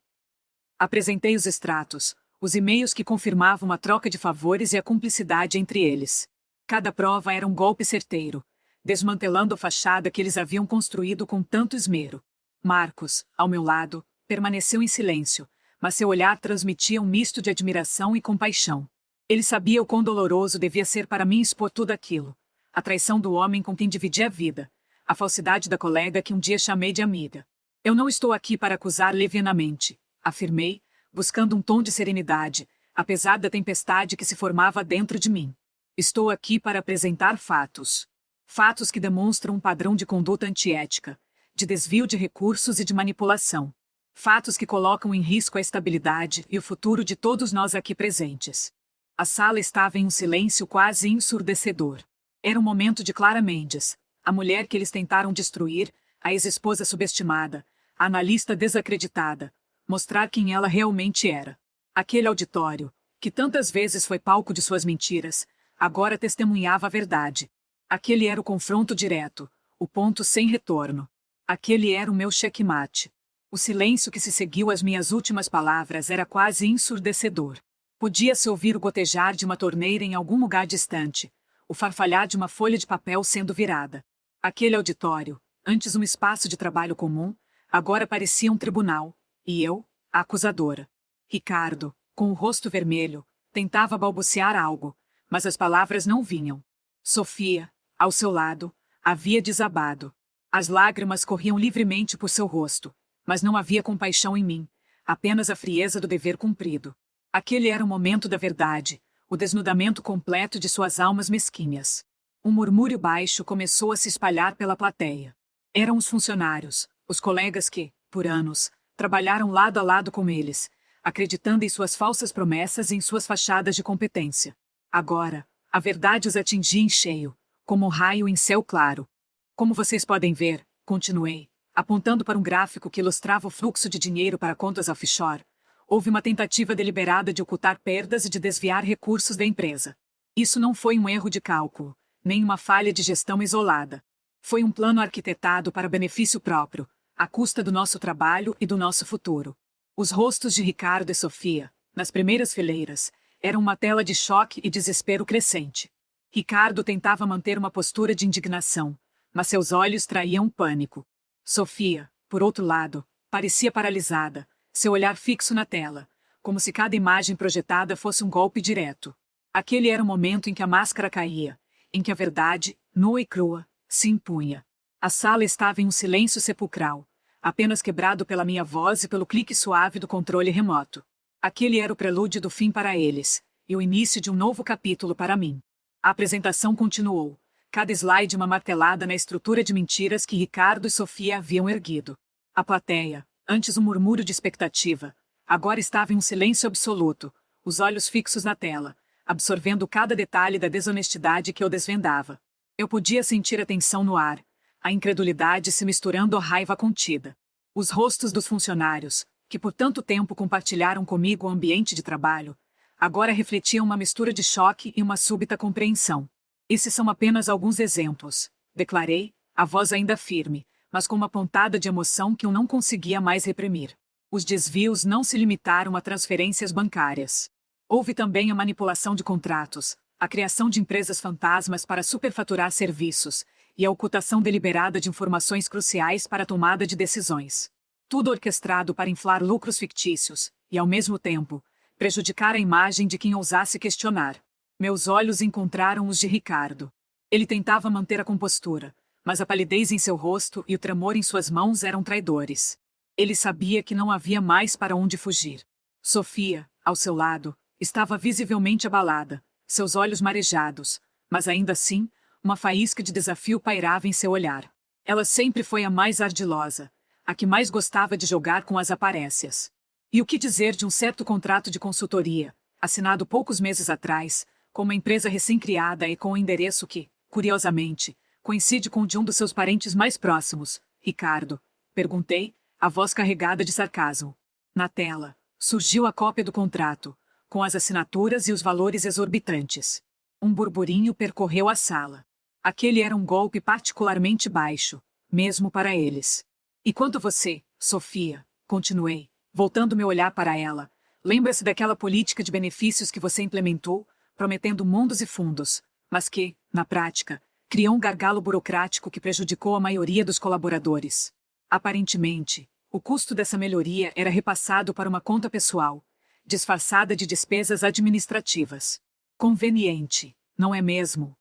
Apresentei os extratos, os e-mails que confirmavam a troca de favores e a cumplicidade entre eles. Cada prova era um golpe certeiro, desmantelando a fachada que eles haviam construído com tanto esmero. Marcos, ao meu lado, permaneceu em silêncio, mas seu olhar transmitia um misto de admiração e compaixão. Ele sabia o quão doloroso devia ser para mim expor tudo aquilo. A traição do homem com quem dividi a vida, a falsidade da colega que um dia chamei de amiga. Eu não estou aqui para acusar levianamente, afirmei, buscando um tom de serenidade, apesar da tempestade que se formava dentro de mim. Estou aqui para apresentar fatos. Fatos que demonstram um padrão de conduta antiética, de desvio de recursos e de manipulação. Fatos que colocam em risco a estabilidade e o futuro de todos nós aqui presentes. A sala estava em um silêncio quase ensurdecedor. Era um momento de Clara Mendes, a mulher que eles tentaram destruir, a ex-esposa subestimada, a analista desacreditada, mostrar quem ela realmente era. Aquele auditório, que tantas vezes foi palco de suas mentiras, agora testemunhava a verdade. Aquele era o confronto direto, o ponto sem retorno. Aquele era o meu checkmate. O silêncio que se seguiu às minhas últimas palavras era quase ensurdecedor. Podia-se ouvir o gotejar de uma torneira em algum lugar distante, o farfalhar de uma folha de papel sendo virada. Aquele auditório, antes um espaço de trabalho comum, agora parecia um tribunal, e eu, a acusadora. Ricardo, com o rosto vermelho, tentava balbuciar algo, mas as palavras não vinham. Sofia, ao seu lado, havia desabado. As lágrimas corriam livremente por seu rosto, mas não havia compaixão em mim, apenas a frieza do dever cumprido. Aquele era o momento da verdade, o desnudamento completo de suas almas mesquinhas. Um murmúrio baixo começou a se espalhar pela plateia. Eram os funcionários, os colegas que, por anos, trabalharam lado a lado com eles, acreditando em suas falsas promessas e em suas fachadas de competência. Agora, a verdade os atingia em cheio, como um raio em céu claro. Como vocês podem ver, continuei, apontando para um gráfico que ilustrava o fluxo de dinheiro para contas offshore, houve uma tentativa deliberada de ocultar perdas e de desviar recursos da empresa. Isso não foi um erro de cálculo, nem uma falha de gestão isolada. Foi um plano arquitetado para benefício próprio, à custa do nosso trabalho e do nosso futuro. Os rostos de Ricardo e Sofia, nas primeiras fileiras, eram uma tela de choque e desespero crescente. Ricardo tentava manter uma postura de indignação, mas seus olhos traíam pânico. Sofia, por outro lado, parecia paralisada, seu olhar fixo na tela, como se cada imagem projetada fosse um golpe direto. Aquele era o momento em que a máscara caía, em que a verdade, nua e crua, se impunha. A sala estava em um silêncio sepulcral, apenas quebrado pela minha voz e pelo clique suave do controle remoto. Aquele era o prelúdio do fim para eles, e o início de um novo capítulo para mim. A apresentação continuou, cada slide uma martelada na estrutura de mentiras que Ricardo e Sofia haviam erguido. A plateia, antes um murmúrio de expectativa, agora estava em um silêncio absoluto, os olhos fixos na tela, absorvendo cada detalhe da desonestidade que eu desvendava. Eu podia sentir a tensão no ar, a incredulidade se misturando à raiva contida. Os rostos dos funcionários, que por tanto tempo compartilharam comigo o ambiente de trabalho, agora refletiam uma mistura de choque e uma súbita compreensão. Esses são apenas alguns exemplos, declarei, a voz ainda firme, mas com uma pontada de emoção que eu não conseguia mais reprimir. Os desvios não se limitaram a transferências bancárias. Houve também a manipulação de contratos, a criação de empresas fantasmas para superfaturar serviços e a ocultação deliberada de informações cruciais para a tomada de decisões. Tudo orquestrado para inflar lucros fictícios e, ao mesmo tempo, prejudicar a imagem de quem ousasse questionar. Meus olhos encontraram os de Ricardo. Ele tentava manter a compostura, mas a palidez em seu rosto e o tremor em suas mãos eram traidores. Ele sabia que não havia mais para onde fugir. Sofia, ao seu lado, estava visivelmente abalada, seus olhos marejados, mas ainda assim, uma faísca de desafio pairava em seu olhar. Ela sempre foi a mais ardilosa, a que mais gostava de jogar com as aparências. E o que dizer de um certo contrato de consultoria, assinado poucos meses atrás, com uma empresa recém-criada e com um endereço que, curiosamente, coincide com o de um dos seus parentes mais próximos, Ricardo? Perguntei, a voz carregada de sarcasmo. Na tela, surgiu a cópia do contrato, com as assinaturas e os valores exorbitantes. Um burburinho percorreu a sala. Aquele era um golpe particularmente baixo, mesmo para eles. E quanto você, Sofia, continuei, voltando meu olhar para ela, lembra-se daquela política de benefícios que você implementou, prometendo mundos e fundos, mas que, na prática, criou um gargalo burocrático que prejudicou a maioria dos colaboradores. Aparentemente, o custo dessa melhoria era repassado para uma conta pessoal, disfarçada de despesas administrativas. Conveniente, não é mesmo?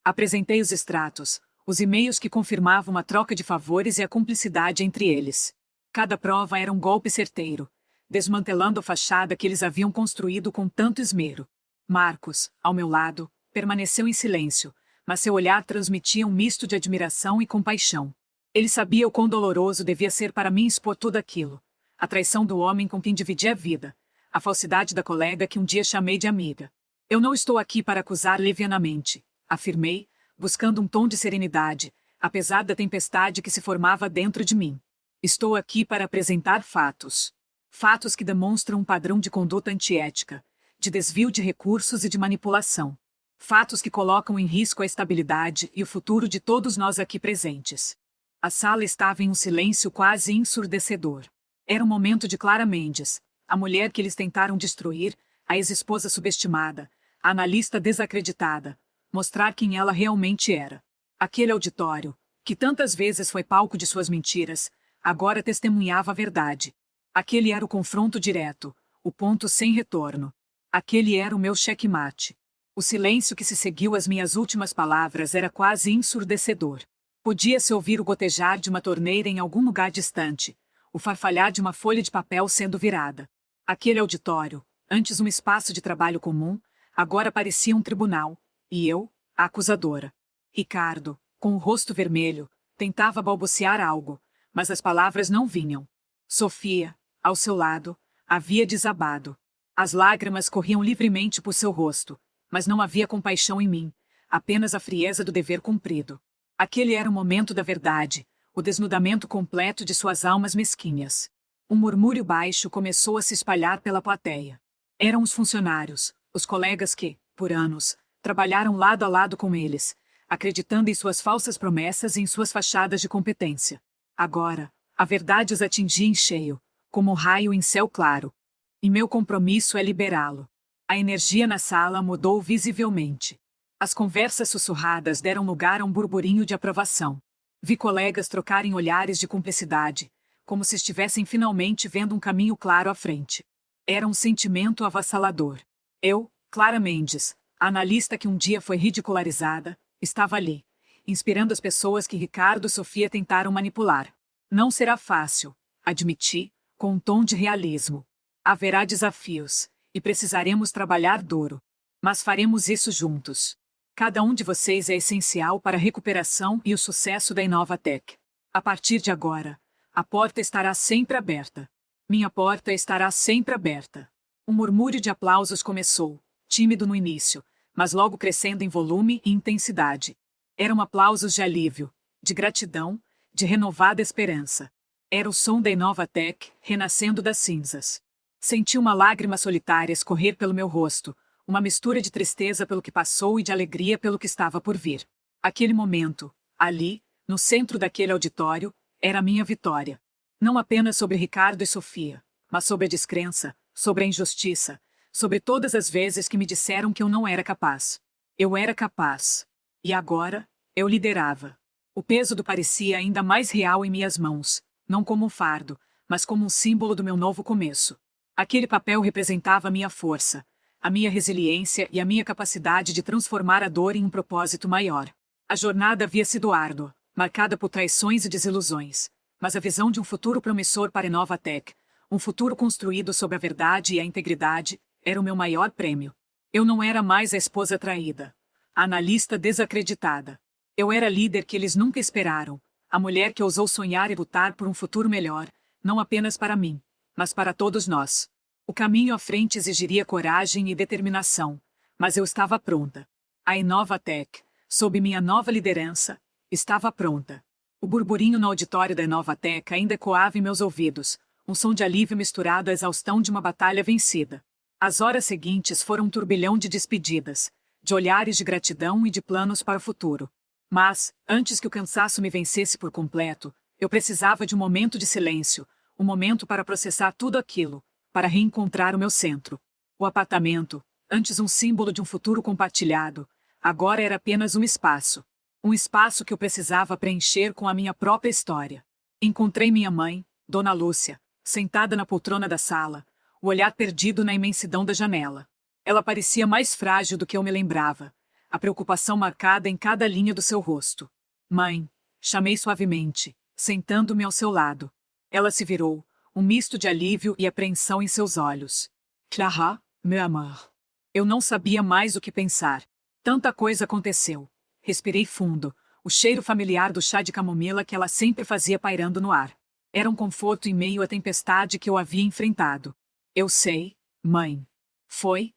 Apresentei os extratos, os e-mails que confirmavam a troca de favores e a cumplicidade entre eles. Cada prova era um golpe certeiro, desmantelando a fachada que eles haviam construído com tanto esmero. Marcos, ao meu lado, permaneceu em silêncio, mas seu olhar transmitia um misto de admiração e compaixão. Ele sabia o quão doloroso devia ser para mim expor tudo aquilo. A traição do homem com quem dividi a vida, a falsidade da colega que um dia chamei de amiga. Eu não estou aqui para acusar levianamente, afirmei, buscando um tom de serenidade, apesar da tempestade que se formava dentro de mim. Estou aqui para apresentar fatos. Fatos que demonstram um padrão de conduta antiética, de desvio de recursos e de manipulação. Fatos que colocam em risco a estabilidade e o futuro de todos nós aqui presentes. A sala estava em um silêncio quase ensurdecedor. Era o momento de Clara Mendes, a mulher que eles tentaram destruir, a ex-esposa subestimada, a analista desacreditada, mostrar quem ela realmente era. Aquele auditório, que tantas vezes foi palco de suas mentiras, agora testemunhava a verdade. Aquele era o confronto direto, o ponto sem retorno. Aquele era o meu checkmate. O silêncio que se seguiu às minhas últimas palavras era quase ensurdecedor. Podia-se ouvir o gotejar de uma torneira em algum lugar distante, o farfalhar de uma folha de papel sendo virada. Aquele auditório, antes um espaço de trabalho comum, agora parecia um tribunal, e eu, a acusadora. Ricardo, com o rosto vermelho, tentava balbuciar algo, mas as palavras não vinham. Sofia, ao seu lado, havia desabado. As lágrimas corriam livremente por seu rosto, mas não havia compaixão em mim, apenas a frieza do dever cumprido. Aquele era o momento da verdade, o desnudamento completo de suas almas mesquinhas. Um murmúrio baixo começou a se espalhar pela plateia. Eram os funcionários, os colegas que, por anos, trabalharam lado a lado com eles, acreditando em suas falsas promessas e em suas fachadas de competência. Agora, a verdade os atingia em cheio, como um raio em céu claro. E meu compromisso é liberá-lo. A energia na sala mudou visivelmente. As conversas sussurradas deram lugar a um burburinho de aprovação. Vi colegas trocarem olhares de cumplicidade, como se estivessem finalmente vendo um caminho claro à frente. Era um sentimento avassalador. Eu, Clara Mendes, a analista que um dia foi ridicularizada, estava ali, inspirando as pessoas que Ricardo e Sofia tentaram manipular. Não será fácil, admiti, com um tom de realismo. Haverá desafios, e precisaremos trabalhar duro. Mas faremos isso juntos. Cada um de vocês é essencial para a recuperação e o sucesso da Inovatec. A partir de agora, a porta estará sempre aberta. Minha porta estará sempre aberta. Um murmúrio de aplausos começou, tímido no início, mas logo crescendo em volume e intensidade. Eram aplausos de alívio, de gratidão, de renovada esperança. Era o som da Inovatec renascendo das cinzas. Senti uma lágrima solitária escorrer pelo meu rosto, uma mistura de tristeza pelo que passou e de alegria pelo que estava por vir. Aquele momento, ali, no centro daquele auditório, era a minha vitória. Não apenas sobre Ricardo e Sofia, mas sobre a descrença, sobre a injustiça, sobre todas as vezes que me disseram que eu não era capaz. Eu era capaz. E agora, eu liderava. O peso do parecia ainda mais real em minhas mãos, não como um fardo, mas como um símbolo do meu novo começo. Aquele papel representava a minha força, a minha resiliência e a minha capacidade de transformar a dor em um propósito maior. A jornada havia sido árdua, marcada por traições e desilusões, mas a visão de um futuro promissor para a Inovatec, um futuro construído sobre a verdade e a integridade, era o meu maior prêmio. Eu não era mais a esposa traída, a analista desacreditada. Eu era a líder que eles nunca esperaram, a mulher que ousou sonhar e lutar por um futuro melhor, não apenas para mim, mas para todos nós. O caminho à frente exigiria coragem e determinação, mas eu estava pronta. A Inovatec, sob minha nova liderança, estava pronta. O burburinho no auditório da Inovatec ainda ecoava em meus ouvidos, um som de alívio misturado à exaustão de uma batalha vencida. As horas seguintes foram um turbilhão de despedidas, de olhares de gratidão e de planos para o futuro. Mas, antes que o cansaço me vencesse por completo, eu precisava de um momento de silêncio, um momento para processar tudo aquilo, para reencontrar o meu centro. O apartamento, antes um símbolo de um futuro compartilhado, agora era apenas um espaço. Um espaço que eu precisava preencher com a minha própria história. Encontrei minha mãe, Dona Lúcia, sentada na poltrona da sala, o olhar perdido na imensidão da janela. Ela parecia mais frágil do que eu me lembrava, a preocupação marcada em cada linha do seu rosto. Mãe, chamei suavemente, sentando-me ao seu lado. Ela se virou, um misto de alívio e apreensão em seus olhos. Clara, meu amor. Eu não sabia mais o que pensar. Tanta coisa aconteceu. Respirei fundo, o cheiro familiar do chá de camomila que ela sempre fazia pairando no ar. Era um conforto em meio à tempestade que eu havia enfrentado. Eu sei, mãe. Foi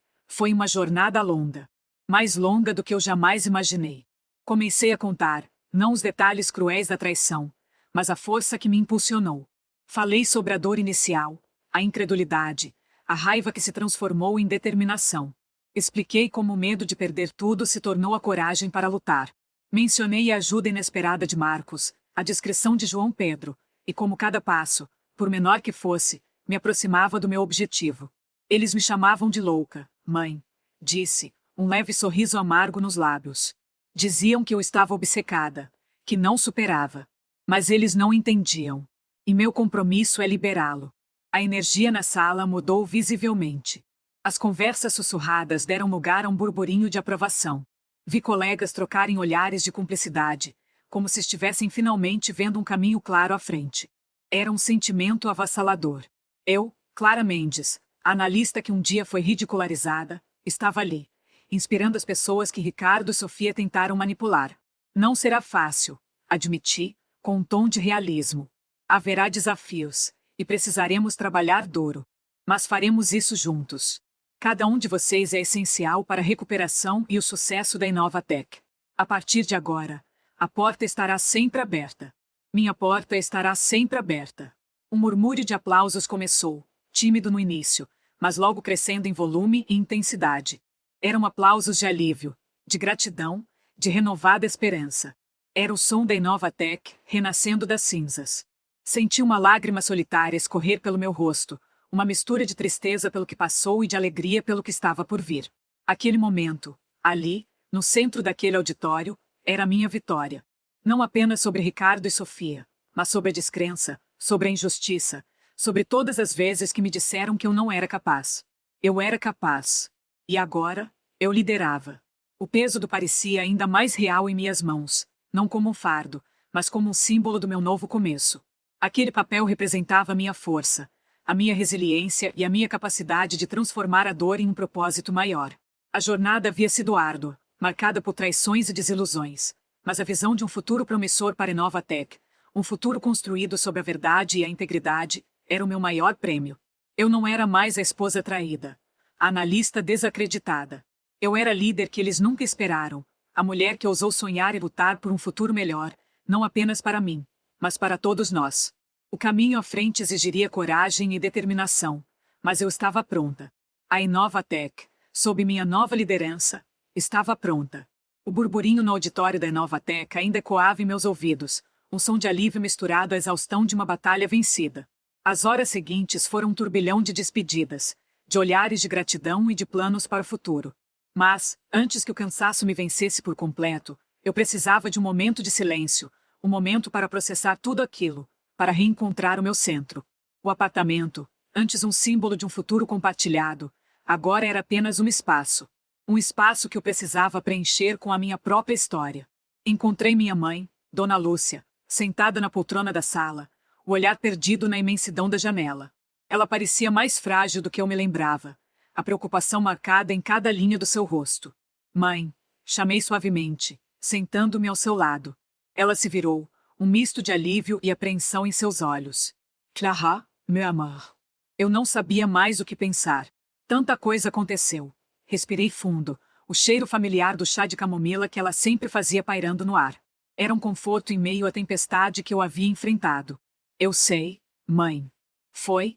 uma jornada longa. Mais longa do que eu jamais imaginei. Comecei a contar, não os detalhes cruéis da traição, mas a força que me impulsionou. Falei sobre a dor inicial, a incredulidade, a raiva que se transformou em determinação. Expliquei como o medo de perder tudo se tornou a coragem para lutar. Mencionei a ajuda inesperada de Marcos, a discrição de João Pedro, e como cada passo, por menor que fosse, me aproximava do meu objetivo. Eles me chamavam de louca, mãe, disse, um leve sorriso amargo nos lábios. Diziam que eu estava obcecada, que não superava. Mas eles não entendiam. E meu compromisso é liberá-lo. A energia na sala mudou visivelmente. As conversas sussurradas deram lugar a um burburinho de aprovação. Vi colegas trocarem olhares de cumplicidade, como se estivessem finalmente vendo um caminho claro à frente. Era um sentimento avassalador. Eu, Clara Mendes, a analista que um dia foi ridicularizada, estava ali, inspirando as pessoas que Ricardo e Sofia tentaram manipular. Não será fácil, admiti, com um tom de realismo. Haverá desafios, e precisaremos trabalhar duro. Mas faremos isso juntos. Cada um de vocês é essencial para a recuperação e o sucesso da Inovatec. A partir de agora, a porta estará sempre aberta. Minha porta estará sempre aberta. Um murmúrio de aplausos começou, tímido no início, mas logo crescendo em volume e intensidade. Eram aplausos de alívio, de gratidão, de renovada esperança. Era o som da Inovatec renascendo das cinzas. Senti uma lágrima solitária escorrer pelo meu rosto, uma mistura de tristeza pelo que passou e de alegria pelo que estava por vir. Aquele momento, ali, no centro daquele auditório, era a minha vitória. Não apenas sobre Ricardo e Sofia, mas sobre a descrença, sobre a injustiça, sobre todas as vezes que me disseram que eu não era capaz. Eu era capaz. E agora, eu liderava. O peso do parecia ainda mais real em minhas mãos, não como um fardo, mas como um símbolo do meu novo começo. Aquele papel representava a minha força, a minha resiliência e a minha capacidade de transformar a dor em um propósito maior. A jornada havia sido árdua, marcada por traições e desilusões, mas a visão de um futuro promissor para a Inovatec, um futuro construído sob a verdade e a integridade, era o meu maior prêmio. Eu não era mais a esposa traída, a analista desacreditada. Eu era a líder que eles nunca esperaram, a mulher que ousou sonhar e lutar por um futuro melhor, não apenas para mim, mas para todos nós. O caminho à frente exigiria coragem e determinação, mas eu estava pronta. A Inovatec, sob minha nova liderança, estava pronta. O burburinho no auditório da Inovatec ainda ecoava em meus ouvidos, um som de alívio misturado à exaustão de uma batalha vencida. As horas seguintes foram um turbilhão de despedidas, de olhares de gratidão e de planos para o futuro. Mas, antes que o cansaço me vencesse por completo, eu precisava de um momento de silêncio, um momento para processar tudo aquilo, para reencontrar o meu centro. O apartamento, antes um símbolo de um futuro compartilhado, agora era apenas um espaço. Um espaço que eu precisava preencher com a minha própria história. Encontrei minha mãe, Dona Lúcia, sentada na poltrona da sala, o olhar perdido na imensidão da janela. Ela parecia mais frágil do que eu me lembrava, a preocupação marcada em cada linha do seu rosto. Mãe, chamei suavemente, sentando-me ao seu lado. Ela se virou, um misto de alívio e apreensão em seus olhos. Clara, meu amor. Eu não sabia mais o que pensar. Tanta coisa aconteceu. Respirei fundo, o cheiro familiar do chá de camomila que ela sempre fazia pairando no ar. Era um conforto em meio à tempestade que eu havia enfrentado. Eu sei, mãe. Foi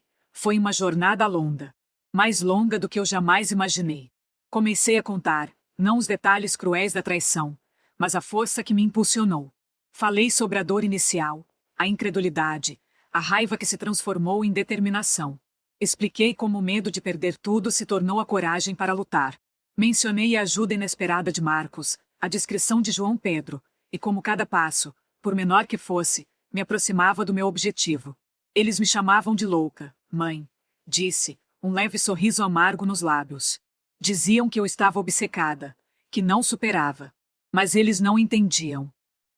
uma jornada longa. Mais longa do que eu jamais imaginei. Comecei a contar, não os detalhes cruéis da traição, mas a força que me impulsionou. Falei sobre a dor inicial, a incredulidade, a raiva que se transformou em determinação. Expliquei como o medo de perder tudo se tornou a coragem para lutar. Mencionei a ajuda inesperada de Marcos, a discrição de João Pedro, e como cada passo, por menor que fosse, me aproximava do meu objetivo. Eles me chamavam de louca, mãe, disse, um leve sorriso amargo nos lábios. Diziam que eu estava obcecada, que não superava. Mas eles não entendiam.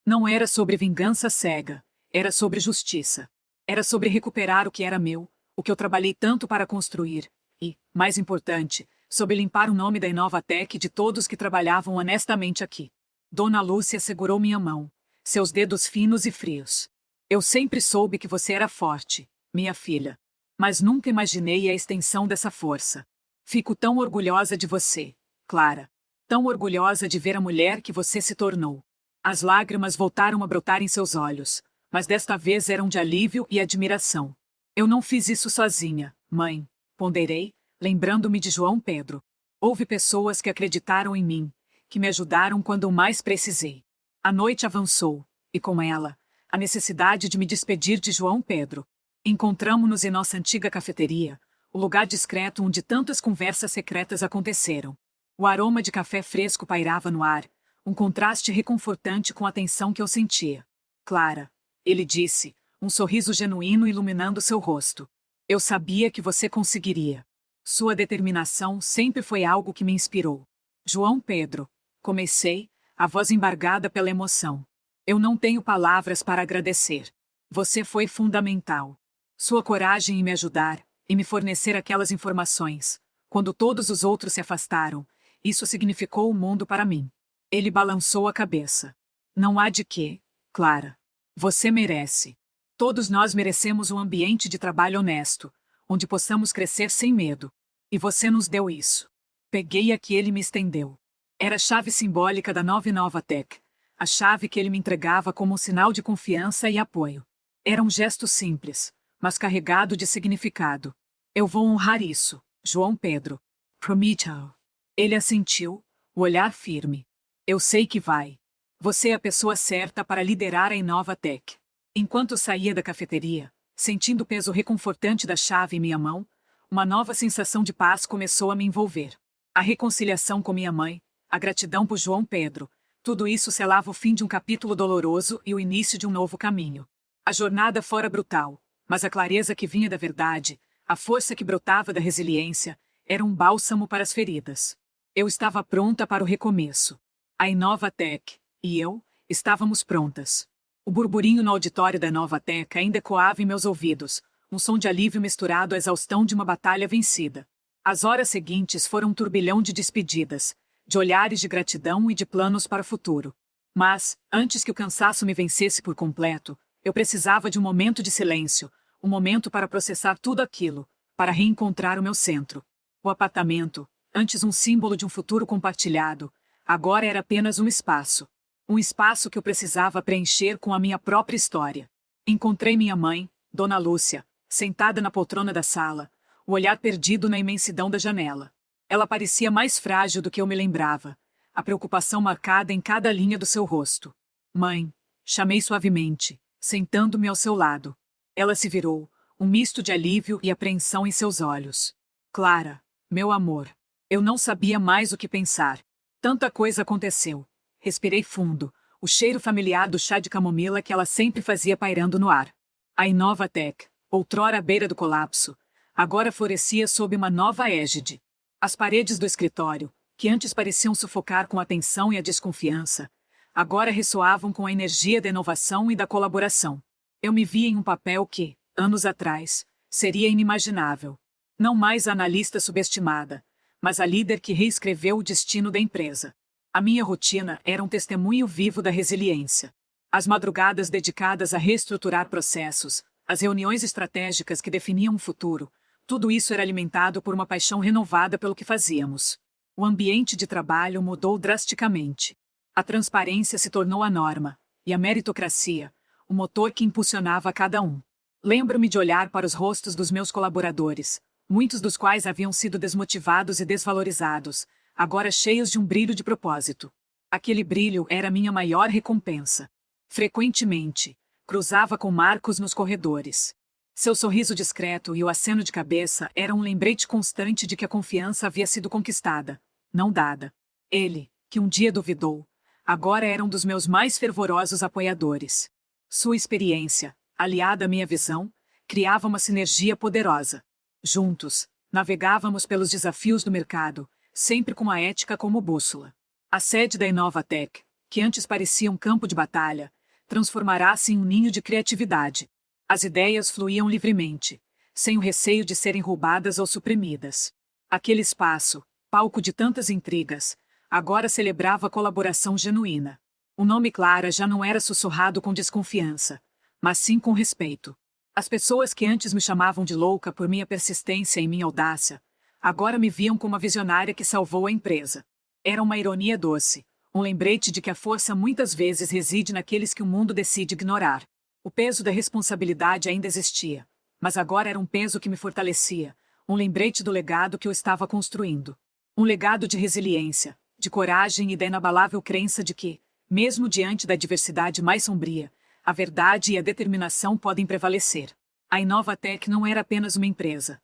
Não era sobre vingança cega, era sobre justiça. Era sobre recuperar o que era meu, o que eu trabalhei tanto para construir, e, mais importante, sobre limpar o nome da Inovatec e de todos que trabalhavam honestamente aqui. Dona Lúcia segurou minha mão, seus dedos finos e frios. Eu sempre soube que você era forte, minha filha. Mas nunca imaginei a extensão dessa força. Fico tão orgulhosa de você, Clara. Tão orgulhosa de ver a mulher que você se tornou. As lágrimas voltaram a brotar em seus olhos, mas desta vez eram de alívio e admiração. Eu não fiz isso sozinha, mãe, ponderei, lembrando-me de João Pedro. Houve pessoas que acreditaram em mim, que me ajudaram quando mais precisei. A noite avançou, e com ela, a necessidade de me despedir de João Pedro. Encontramo-nos em nossa antiga cafeteria, o lugar discreto onde tantas conversas secretas aconteceram. O aroma de café fresco pairava no ar, um contraste reconfortante com a tensão que eu sentia. Clara, ele disse, um sorriso genuíno iluminando seu rosto. Eu sabia que você conseguiria. Sua determinação sempre foi algo que me inspirou. João Pedro, comecei, a voz embargada pela emoção. Eu não tenho palavras para agradecer. Você foi fundamental. Sua coragem em me ajudar, em me fornecer aquelas informações. Quando todos os outros se afastaram, isso significou o mundo para mim. Ele balançou a cabeça. Não há de quê, Clara. Você merece. Todos nós merecemos um ambiente de trabalho honesto, onde possamos crescer sem medo. E você nos deu isso. Peguei a que ele me estendeu. Era a chave simbólica da nova Inovatec, a chave que ele me entregava como um sinal de confiança e apoio. Era um gesto simples, mas carregado de significado. Eu vou honrar isso, João Pedro. Prometo. Ele assentiu, o olhar firme. Eu sei que vai. Você é a pessoa certa para liderar a Inovatec. Enquanto saía da cafeteria, sentindo o peso reconfortante da chave em minha mão, uma nova sensação de paz começou a me envolver. A reconciliação com minha mãe, a gratidão por João Pedro, tudo isso selava o fim de um capítulo doloroso e o início de um novo caminho. A jornada fora brutal, mas a clareza que vinha da verdade, a força que brotava da resiliência, era um bálsamo para as feridas. Eu estava pronta para o recomeço. A Inovatec, e eu Estávamos prontas. O burburinho no auditório da Novatec ainda ecoava em meus ouvidos, um som de alívio misturado à exaustão de uma batalha vencida. As horas seguintes foram um turbilhão de despedidas, de olhares de gratidão e de planos para o futuro. Mas, antes que o cansaço me vencesse por completo, eu precisava de um momento de silêncio, um momento para processar tudo aquilo, para reencontrar o meu centro. O apartamento, antes um símbolo de um futuro compartilhado, agora era apenas um espaço. Um espaço que eu precisava preencher com a minha própria história. Encontrei minha mãe, Dona Lúcia, sentada na poltrona da sala, o olhar perdido na imensidão da janela. Ela parecia mais frágil do que eu me lembrava, a preocupação marcada em cada linha do seu rosto. Mãe, chamei suavemente, sentando-me ao seu lado. Ela se virou, um misto de alívio e apreensão em seus olhos. Clara, meu amor. Eu não sabia mais o que pensar. Tanta coisa aconteceu. Respirei fundo, o cheiro familiar do chá de camomila que ela sempre fazia pairando no ar. A Inovatec, outrora à beira do colapso, agora florescia sob uma nova égide. As paredes do escritório, que antes pareciam sufocar com a tensão e a desconfiança, agora ressoavam com a energia da inovação e da colaboração. Eu me via em um papel que, anos atrás, seria inimaginável. Não mais a analista subestimada, mas a líder que reescreveu o destino da empresa. A minha rotina era um testemunho vivo da resiliência. As madrugadas dedicadas a reestruturar processos, as reuniões estratégicas que definiam o futuro, tudo isso era alimentado por uma paixão renovada pelo que fazíamos. O ambiente de trabalho mudou drasticamente. A transparência se tornou a norma, e a meritocracia, o motor que impulsionava cada um. Lembro-me de olhar para os rostos dos meus colaboradores, muitos dos quais haviam sido desmotivados e desvalorizados, agora cheios de um brilho de propósito. Aquele brilho era minha maior recompensa. Frequentemente, cruzava com Marcos nos corredores. Seu sorriso discreto e o aceno de cabeça eram um lembrete constante de que a confiança havia sido conquistada, não dada. Ele, que um dia duvidou, agora era um dos meus mais fervorosos apoiadores. Sua experiência, aliada à minha visão, criava uma sinergia poderosa. Juntos, navegávamos pelos desafios do mercado, sempre com a ética como bússola. A sede da Inovatec, que antes parecia um campo de batalha, transformará-se em um ninho de criatividade. As ideias fluíam livremente, sem o receio de serem roubadas ou suprimidas. Aquele espaço, palco de tantas intrigas, agora celebrava a colaboração genuína. O nome Clara já não era sussurrado com desconfiança, mas sim com respeito. As pessoas que antes me chamavam de louca por minha persistência e minha audácia, agora me viam como a visionária que salvou a empresa. Era uma ironia doce, um lembrete de que a força muitas vezes reside naqueles que o mundo decide ignorar. O peso da responsabilidade ainda existia, mas agora era um peso que me fortalecia, um lembrete do legado que eu estava construindo. Um legado de resiliência, de coragem e da inabalável crença de que, mesmo diante da adversidade mais sombria, a verdade e a determinação podem prevalecer. A Inovatec não era apenas uma empresa.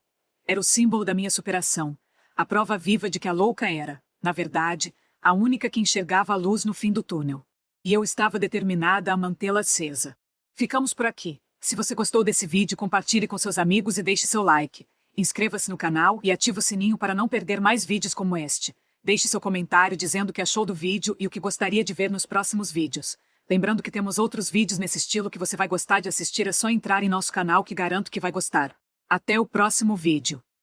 Era o símbolo da minha superação, a prova viva de que a louca era, na verdade, a única que enxergava a luz no fim do túnel. E eu estava determinada a mantê-la acesa. Ficamos por aqui. Se você gostou desse vídeo, compartilhe com seus amigos e deixe seu like. Inscreva-se no canal e ative o sininho para não perder mais vídeos como este. Deixe seu comentário dizendo o que achou do vídeo e o que gostaria de ver nos próximos vídeos. Lembrando que temos outros vídeos nesse estilo que você vai gostar de assistir, é só entrar em nosso canal que garanto que vai gostar. Até o próximo vídeo.